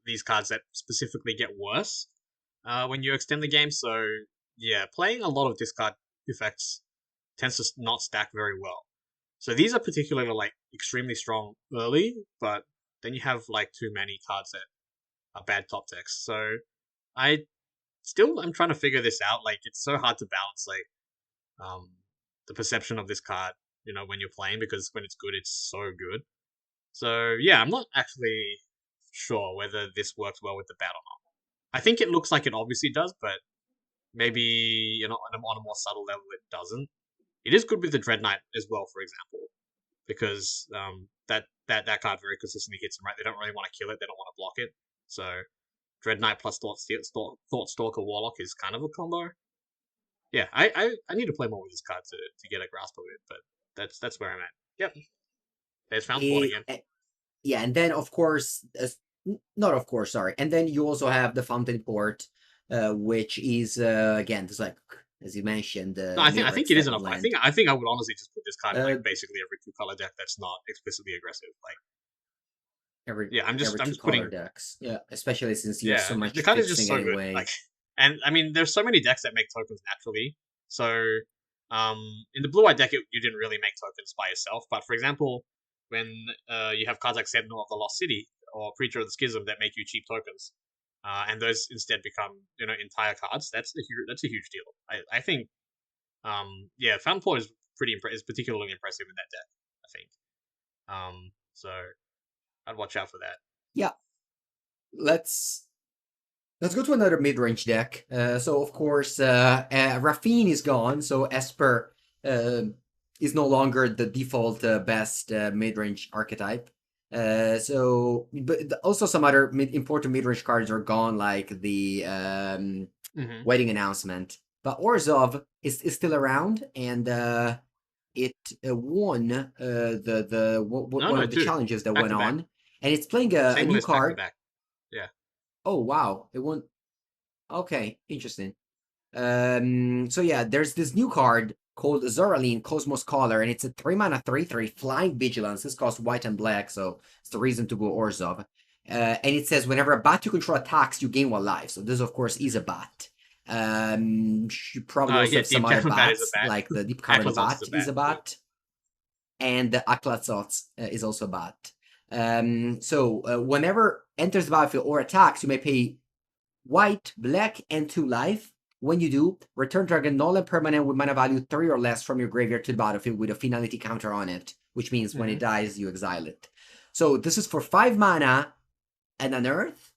these cards that specifically get worse when you extend the game. So yeah, playing a lot of discard effects tends to not stack very well. So these are particularly like extremely strong early, but then you have like too many cards that are bad top decks. So I I'm trying to figure this out. Like it's so hard to balance like um the perception of this card, when you're playing, because when it's good, it's so good. So yeah, I'm not actually sure whether this works well with the bat or not. I think it looks like it obviously does, but maybe on a more subtle level it doesn't. It is good with the Dread Knight as well, for example, because that card very consistently hits them, right. They don't really want to kill it, they don't want to block it. So Dread Knight plus Thought Stalker Warlock is kind of a combo. Yeah, I need to play more with this card to get a grasp of it, but that's where I'm at. Yep, there's Found Port again. Yeah, and then of course, not of course, sorry. And then you also have the Fountain Port, which is again, there's like, as you mentioned, No, I think it is enough. land. I think I would honestly just put this card in like basically every 2-color deck that's not explicitly aggressive. Like yeah, I'm just putting decks. Yeah, especially since you have so much the card is just fixing so good. anyway. Like, and I mean, there's so many decks that make tokens naturally. So in the blue-white deck, you didn't really make tokens by yourself. But for example, when you have cards like Sentinel of the Lost City or Preacher of the Schism that make you cheap tokens, and those instead become entire cards, that's a huge deal. I think yeah, Fountain Port is is particularly impressive in that deck, I think. So I'd watch out for that. Yeah, let's go to another mid-range deck. So of course, Raffine is gone, so Esper is no longer the default best mid-range archetype. But also some other important mid-range cards are gone, like the Wedding Announcement. But Orzhov is still around, and it won one of the challenges that went on, and it's playing a new card. Back. Yeah. Oh wow, it won. Okay, interesting. So yeah, there's this new card called Zoraline Cosmos Caller, and it's a 3-mana 3/3 flying vigilance. This costs white and black, so it's the reason to go Orzhov. And it says whenever a bat you control attacks, you gain 1 life. So this, of course, is a bat. You probably also have some other bats, like the Deep Cavern Bat is a bat, and the Aklatzots is also a bat. So whenever enters the battlefield or attacks, you may pay white, black, and 2 life. When you do, return target null and permanent with mana value 3 or less from your graveyard to the battlefield with a finality counter on it, which means when it dies, you exile it. So this is for 5 mana and an earth.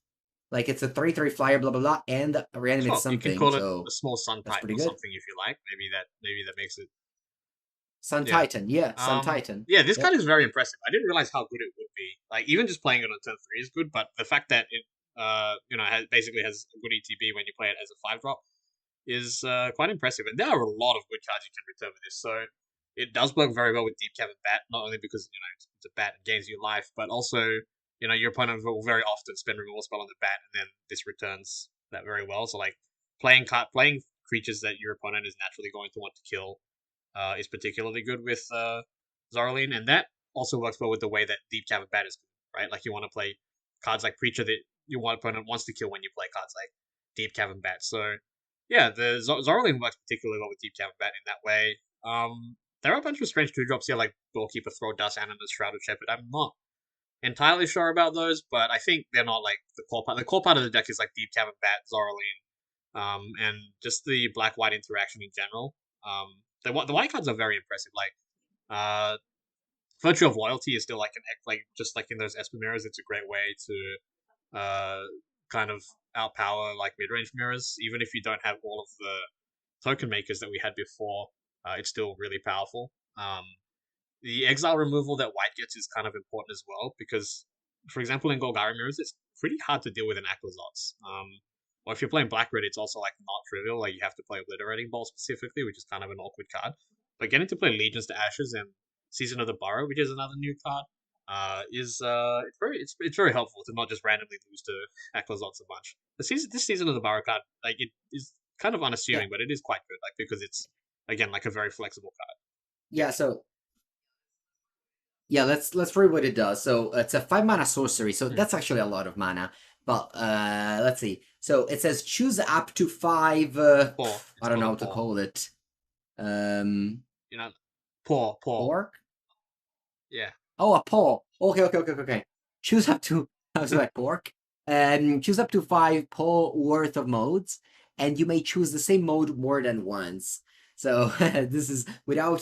Like it's a 3/3 flyer, blah blah blah, and reanimate something. You can call it a small Sun Titan or something if you like. Maybe that makes it. Sun Titan, yeah, Sun Titan. Yeah, this card is very impressive. I didn't realize how good it would be. Like even just playing it on turn 3 is good, but the fact that it basically has a good ETB when you play it as a 5-drop is quite impressive. And there are a lot of good cards you can return with this. So it does work very well with Deep Cavern Bat, not only because it's a bat and gains you life, but also your opponent will very often spend removal spell on the bat, and then this returns that very well. So like playing creatures that your opponent is naturally going to want to kill is particularly good with Zoraline, and that also works well with the way that Deep Cavern Bat is good, right? Like you want to play cards like Preacher that your opponent wants to kill when you play cards like Deep Cavern Bat. So yeah, the Zoraline works particularly well with Deep Cavern Bat in that way. There are a bunch of strange 2-drops here, like Doorkeeper, Throw Dust, Animus, Shrouded Shepherd. I'm not entirely sure about those, but I think they're not like the core part. The core part of the deck is like Deep Cavern Bat, Zoraline, and just the black-white interaction in general. The white cards are very impressive. Like, Virtue of Loyalty is still like just like in those Esper mirrors. It's a great way to kind of outpower like mid-range mirrors, even if you don't have all of the token makers that we had before. It's still really powerful. The exile removal that white gets is kind of important as well, because, for example, in Golgari mirrors, it's pretty hard to deal with an Aklazotz. Or if you're playing black-red, it's also like not trivial. Like you have to play Obliterating Ball specifically, which is kind of an awkward card. But getting to play Legions to Ashes and Season of the Burrow, which is another new card, is it's very helpful to not just randomly lose to Aklazotz a bunch. This Season of the Burrow card, like it is kind of unassuming, but it is quite good, like because it's again like a very flexible card. Yeah, let's read what it does. So it's a 5 mana sorcery, so Hmm. that's actually a lot of mana. But let's see. So it says choose up to 5. Poor. I It's don't called know a how to poor. call it. Um, You know, poor. pork. Yeah. Oh, a paw. Okay. Choose up to. I was like pork. Choose up to 5 paw worth of modes, and you may choose the same mode more than once. So this is without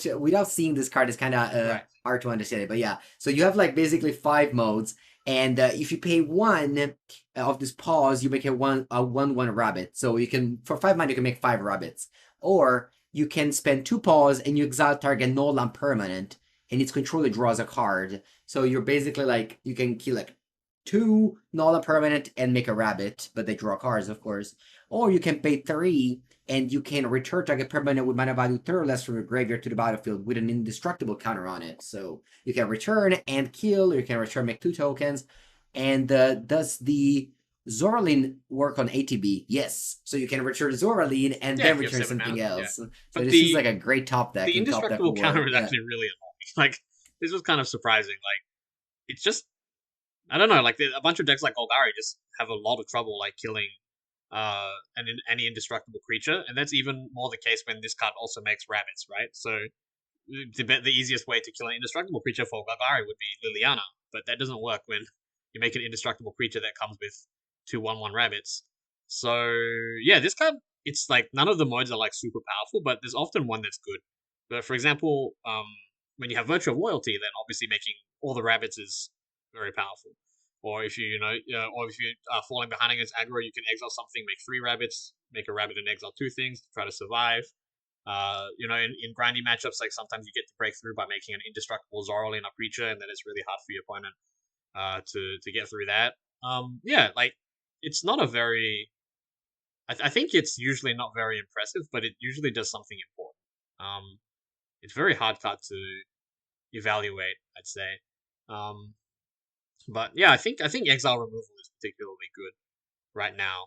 seeing this card is kind of Right. hard to understand it. But yeah, so you have like basically 5 modes, and if you pay one of these paws, you make a 1/1 rabbit. So you can for 5 mana you can make 5 rabbits, or you can spend 2 paws and you exile target non permanent and its controller draws a card. So you're basically like you can kill like 2 null permanent and make a rabbit, but they draw cards, of course. Or you can pay 3 and you can return target permanent with mana value 3 or less from your graveyard to the battlefield with an indestructible counter on it. So you can return and kill, or you can return, make 2 tokens. And does the Zorlin work on ATB? Yes. So you can return Zorlin and Yeah, then if you have return 7 mana. something Yeah. else. So But this is like a great top deck the in top deck indestructible counter war. is Yeah. actually really annoying. Like, this was kind of surprising. Like, it's just, I don't know, like, a bunch of decks like Golgari just have a lot of trouble, like, killing any indestructible creature, and that's even more the case when this card also makes rabbits, right? So, the easiest way to kill an indestructible creature for Golgari would be Liliana, but that doesn't work when you make an indestructible creature that comes with 2/1/1 rabbits. So, yeah, this card, it's like, none of the modes are, like, super powerful, but there's often one that's good. But for example, when you have Virtue of Loyalty, then obviously making all the rabbits is very powerful. Or if or if you are falling behind against aggro, you can exile something, make 3 rabbits, make a rabbit and exile 2 things to try to survive. In grindy matchups, like sometimes you get to break through by making an indestructible Zorl in a creature, and then it's really hard for your opponent to get through that. Yeah, like it's not a very. I think it's usually not very impressive, but it usually does something important. It's very hard card to evaluate, I'd say. But yeah, I think exile removal is particularly good right now.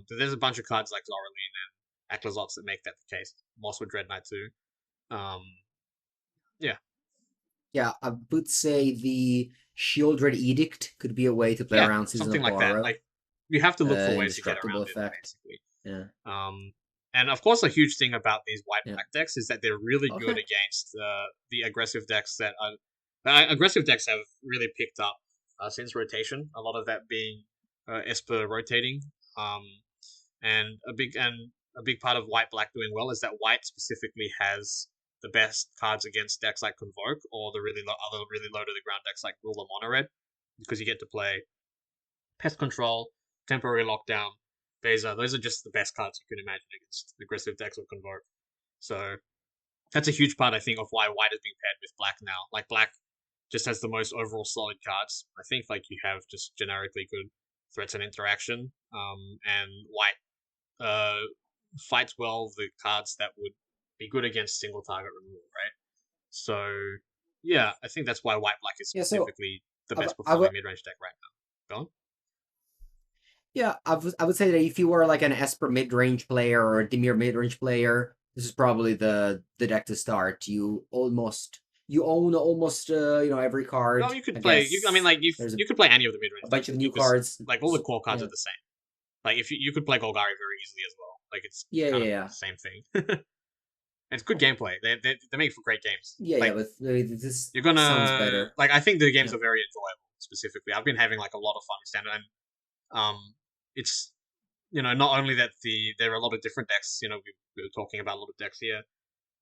But there's a bunch of cards like Zorlin and Aclazots that make that the case. Mosswood Dread Knight too. Um, yeah, Yeah, I would say the Shieldred Edict could be a way to play yeah, around Season something of like that. Borrow. Like you have to look for ways to get Indestructible around it, effect. basically. Yeah. And of course, a huge thing about these white Yeah. black decks is that they're really good Okay. against the aggressive decks that are. Aggressive decks have really picked up since rotation. A lot of that being Esper rotating. And a big part of white black doing well is that white specifically has the best cards against decks like Convoke or the other really low to the ground decks like Ruler Mono Red, because you get to play Pest Control, Temporary Lockdown, Beza. Those are just the best cards you can imagine against aggressive decks or Convoke. So that's a huge part, I think, of why white is being paired with black now. Like black just has the most overall solid cards. I think like you have just generically good threats and interaction. And white fights well the cards that would be good against single target removal, right? So yeah, I think that's why white black is Yeah, so specifically the I, best I would performing mid range deck right now. Go on. yeah, I would say that if you were like an Esper mid range player or a Dimir mid range player, this is probably the deck to start. You own almost every No, card. you could I play. guess I mean, like there's you could play any of the mid a range bunch decks of with new you, because cards. like all the core cards Yeah. are the same. Like if you could play Golgari very easily as well. Like it's Yeah, kind yeah, of yeah. the same thing. It's good gameplay. They make for great games. Yeah, Like but this you're sounds gonna better. like I think the games Yeah. are very enjoyable. Specifically, I've been having like a lot of fun with standard, and it's not only that there are a lot of different decks. We were talking about a lot of decks here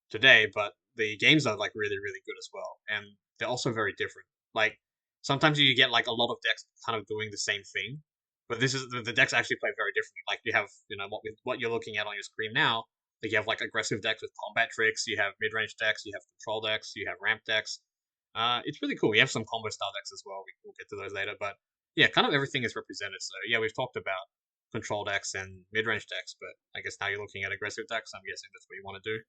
today, but the games are like really really good as well, and they're also very different. Like sometimes you get like a lot of decks kind of doing the same thing, but this is the decks actually play very differently. Like you have what you're looking at on your screen now. Like you have like aggressive decks with combat tricks, you have mid range decks, you have control decks, you have ramp decks. It's really cool. We have some combo style decks as well. We'll get to those later, but yeah, kind of everything is represented. So yeah, we've talked about control decks and mid range decks, but I guess now you're looking at aggressive decks. I'm guessing that's what you want to do.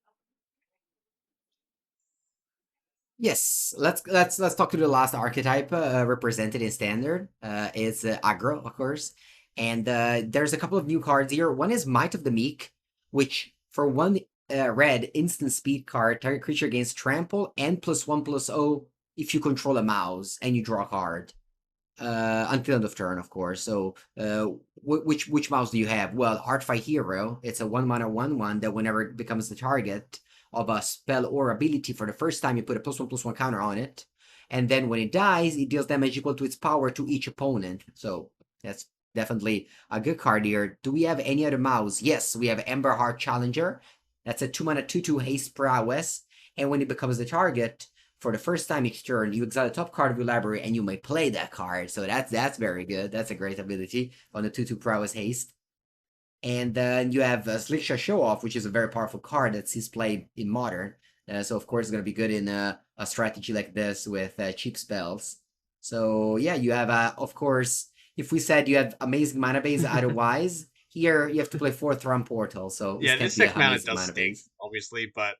Yes, let's talk to the last archetype represented in standard. It's aggro, of course, and there's a couple of new cards here. One is Might of the Meek, which for one red instant speed card, target creature gains trample and +1/+0 if you control a mouse and you draw a card. Until end of turn, of course. So, which mouse do you have? Well, Artfy Hero. It's a 1 mana 1/1 that whenever it becomes the target of a spell or ability for the first time, you put a +1/+1 counter on it, and then when it dies, it deals damage equal to its power to each opponent. So that's definitely a good card here. Do we have any other mouse? Yes, we have Emberheart Challenger. That's a 2 mana 2/2 haste prowess, and when it becomes the target, for the first time each turn, you exile the top card of your library and you may play that card. So that's very good. That's a great ability on the 2/2 prowess haste. And then you have Slickshot Show Off, which is a very powerful card that sees play in Modern. So of course it's going to be good in a strategy like this with cheap spells. So yeah, you have, of course, if we said you have amazing mana base otherwise, here you have to play 4th round Portal, so Yeah, this can't this be an deck mana amazing does mana stink, base. obviously, but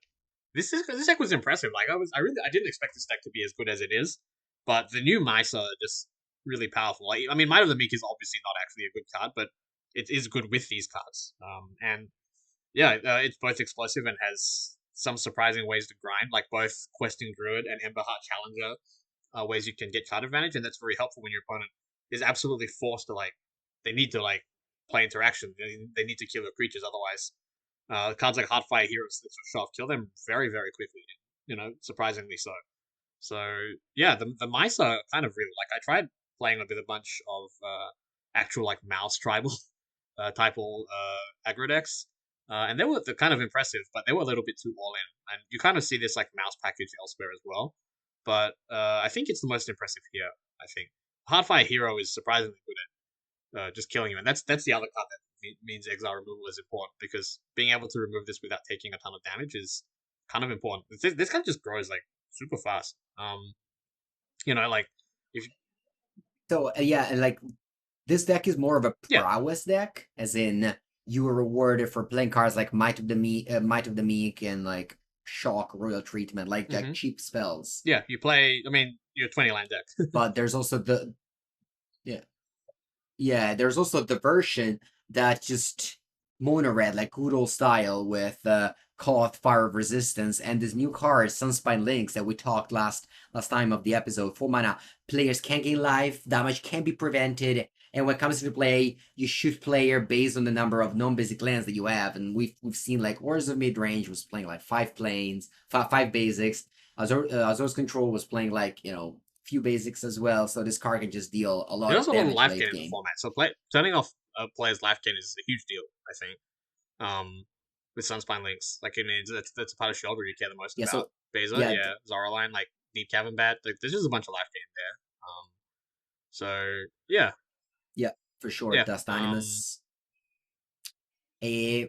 this deck was impressive. Like I didn't expect this deck to be as good as it is, but the new Misa are just really powerful. Like, I mean, Might of the Meek is obviously not actually a good card, but it is good with these cards. And yeah, it's both explosive and has some surprising ways to grind, like both Questing Druid and Emberheart Challenger ways you can get card advantage, and that's very helpful when your opponent is absolutely forced to they need to play interaction. They need to kill your creatures, otherwise cards like Heartfire Heroes that Shove kill them very, very quickly. Surprisingly so. So yeah, the mice are kind of real. Like I tried playing with a bunch of actual mouse tribal typal aggro decks, and they're kind of impressive, but they were a little bit too all in. And you kind of see this mouse package elsewhere as well. But I think it's the most impressive here. I think Heartfire Hero is surprisingly good at just killing you, and that's the other card that means exile removal is important, because being able to remove this without taking a ton of damage is kind of important. This card just grows super fast. Like if So yeah, and this deck is more of a yeah, prowess deck, as in you are rewarded for playing cards like Might of the Meek, and Shock, Royal Treatment, like hmm cheap spells. yeah, you play. I mean, you're 20 land deck. But there's also yeah, there's also the version that just mono red, like good old style, with Koth, Fire of Resistance, and this new card, Sunspine Links, that we talked last time of the episode. 4 mana, players can gain life, damage can be prevented, and when it comes to play, you shoot player based on the number of non-basic lands that you have. And we've seen Wars of Midrange was playing 5 planes, five basics. Azor's Control was playing few basics as well, so this card can just deal a lot There's of also a lot of damage life late gain in the game. format, so turning off a player's life gain is a huge deal. I think. With Sunspine Links, it means that's a part of Shoulder you care the most Yeah, about. so Beza, yeah, yeah, Zoraline, Deep Cavern Bat, there's just a bunch of life gain there. So yeah, yeah, for sure, yeah, Dust Animus. A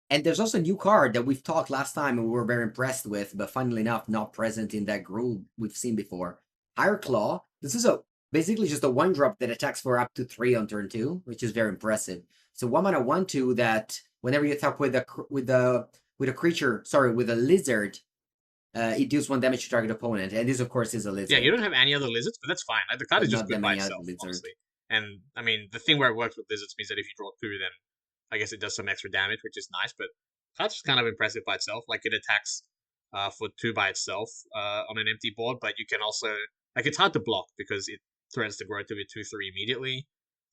And there's also a new card that we've talked last time and we were very impressed with, but funnily enough, not present in that group we've seen before. Higher Claw. This is basically just a 1-drop that attacks for up to 3 on turn 2, which is very impressive. So 1 mana 1/2 that whenever you attack with a creature, sorry, with a lizard, it deals 1 damage to target opponent. And this of course is a yeah. You lizard. don't have any other lizards, but that's fine. The card But is just not good that by many other itself, lizards. honestly. And I mean, the thing where it works with lizards means that if you draw 2, then I guess it does some extra damage, which is nice. But card's just kind of impressive by itself. It attacks for 2 by itself on an empty board, but you can also it's hard to block because it threatens to grow to be 2/3 immediately.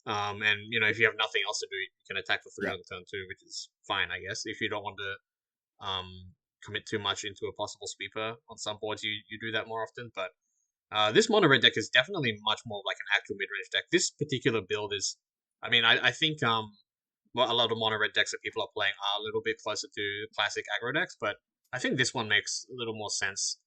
And if you have nothing else to do, you can attack for 3 Yeah. on turn 2, which is fine, I guess. If you don't want to commit too much into a possible sweeper on some boards, you do that more often. But this mono red deck is definitely much more like an actual mid range deck. This particular build is, I mean, I think well, a lot of mono red decks that people are playing are a little bit closer to classic aggro decks, but I think this one makes a little more sense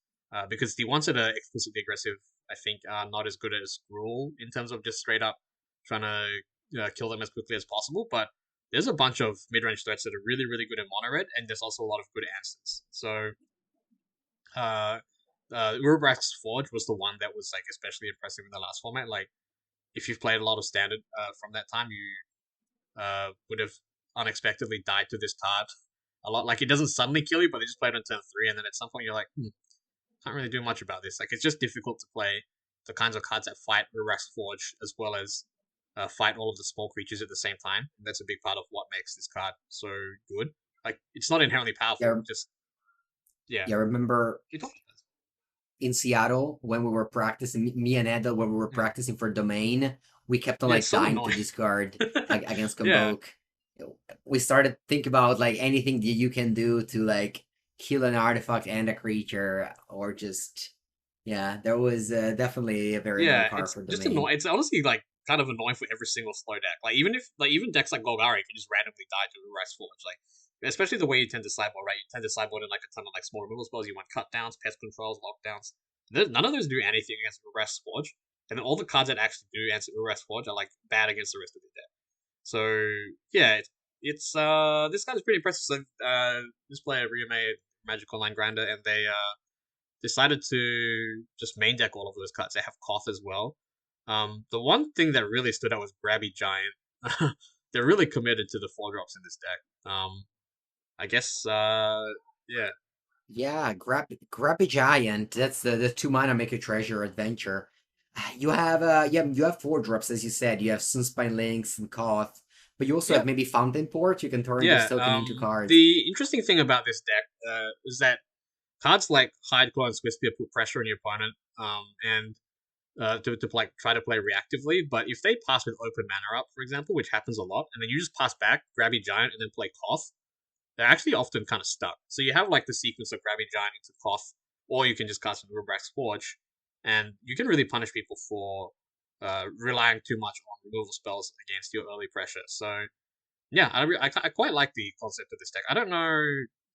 because the ones that are explicitly aggressive, I think, are not as good as Gruul in terms of just straight up trying to kill them as quickly as possible. But there's a bunch of mid range threats that are really, really good in mono red, and there's also a lot of good answers. So, Rubrax's Forge was the one that was especially impressive in the last format. If you've played a lot of standard from that time, you would have unexpectedly died to this card a lot. It doesn't suddenly kill you, but they just play it on turn 3, and then at some point you're like, can't really do much about this. It's just difficult to play the kinds of cards that fight Rubrax's Forge as well as fight all of the small creatures at the same time. And that's a big part of what makes this card so good. It's not inherently powerful, Yeah, just yeah. yeah, remember You talked about in Seattle when we were practicing, me and Edel, when we were practicing for Domain, we kept on Yeah, like it's so dying to annoying. discard against Yeah, Convoke. We started thinking about like anything that you can do to like kill an artifact and a creature, or just yeah, there was definitely a very annoying yeah, card it's for just Domain. annoying. It's honestly like kind of annoying for every single slow deck. Like even decks like Golgari can just randomly die to Rise Forge. Like especially the way you tend to sideboard, right? You tend to sideboard in like a ton of like small removal spells. You want cut downs, pest controls, lockdowns. None of those do anything against Rise Forge, and then all the cards that actually do answer Rise Forge are like bad against the rest of the deck. So yeah, it's this guy's pretty impressive. So this player remade Magic Online Grinder, and they decided to just main deck all of those cards. They have Koth as well. The one thing that really stood out was Grabby Giant. They're really committed to the 4 drops in this deck. I guess yeah. Yeah, grab a giant. That's the 2 mana make a treasure adventure. You have 4 drops as you said. You have Sunspine Links and Koth, but you also have Yep. maybe Fountain Port. You can turn this Yeah. token into cards. The interesting thing about this deck is that cards like Hideclaw and Swiftspear put pressure on your opponent. And to like try to play reactively. But if they pass with open mana up, for example, which happens a lot, and then you just pass back, Grabby Giant, and then play Koth, they're actually often kind of stuck. So you have like the sequence of Grabby Giant into Koth, or you can just cast with Rubrax Forge, and you can really punish people for relying too much on removal spells against your early pressure. So yeah, I quite like the concept of this deck. I don't know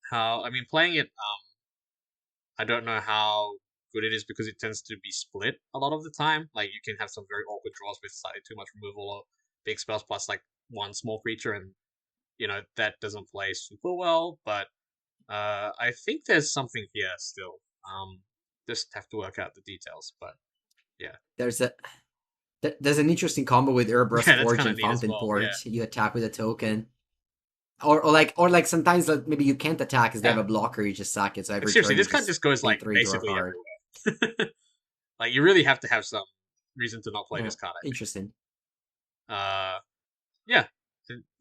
how. I mean, playing it, I don't know how good it is because it tends to be split a lot of the time. Like you can have some very awkward draws with slightly too much removal or big spells plus like one small creature, and that doesn't play super well. But I think there's something here still. Just have to work out the details. But yeah, There's a there's an interesting combo with Urbra's yeah, that's Forge kind of and neat as Fountain well. Yeah, Port. You attack with a token. Or like sometimes like, maybe you can't attack because they have yeah. a blocker, you just sack it. So Like, every seriously, turn you this card just just goes pay like 3, draw a basically card. everywhere. Like you really have to have some reason to not play Yeah, this card. I think. interesting. Yeah.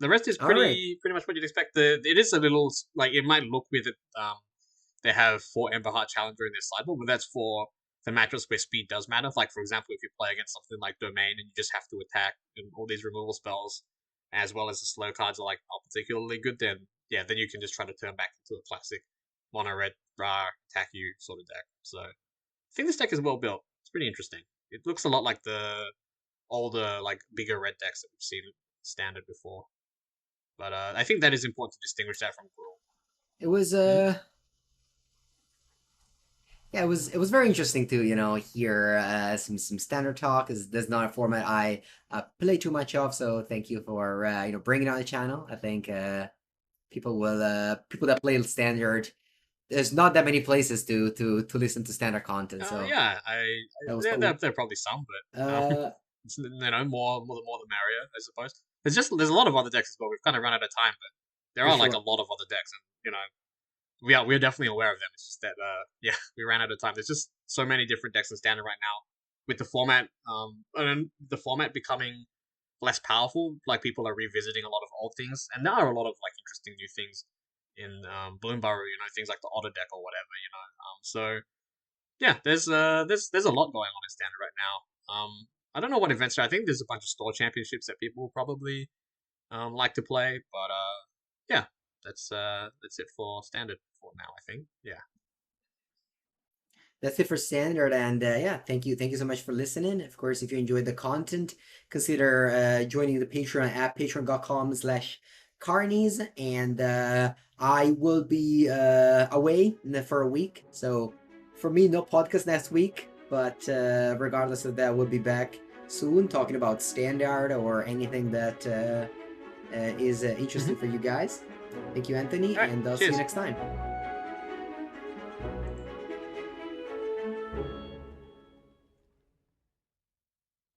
The rest is All right. pretty much what you'd expect. It is a little like it might look with it. They have 4 Emberheart Challenger in their sideboard, but that's for the matchups where speed does matter. Like for example, if you play against something like Domain and you just have to attack and all these removal spells, as well as the slow cards are like not particularly good, then yeah, then you can just try to turn back into a classic mono red attack you sort of deck. So I think this deck is well built. It's pretty interesting. It looks a lot like the older, like bigger red decks that we've seen standard before. But I think that is important to distinguish that from Gruul. It was yeah, it was very interesting to hear some standard talk. Is There's not a format I play too much of, so thank you for bringing it on the channel. I think people that play standard, there's not that many places to listen to standard content, so Yeah, that was there, cool. there are probably some, but Uh, it's, more the merrier, I suppose. There's a lot of other decks as well. We've kind of run out of time, but there for are like a sure. lot of other decks, and we're definitely aware of them. It's just that yeah, we ran out of time. There's just so many different decks in standard right now, with the format and the format becoming less powerful. Like people are revisiting a lot of old things, and there are a lot of like interesting new things in Bloomburrow. Things like the Otter deck or whatever. So yeah, there's a lot going on in standard right now. I don't know what events are. I think there's a bunch of store championships that people will probably like to play, but yeah, that's it for standard for now. I think. Yeah. That's it for standard, and yeah, thank you so much for listening. Of course, if you enjoyed the content, consider joining the Patreon at patreon.com/carnies, and I will be away for a week, so for me, no podcast next week, but regardless of that, we'll be back soon talking about standard or anything that is interesting for you guys. Thank you, Anthony, All right. and I'll see you Cheers. next time.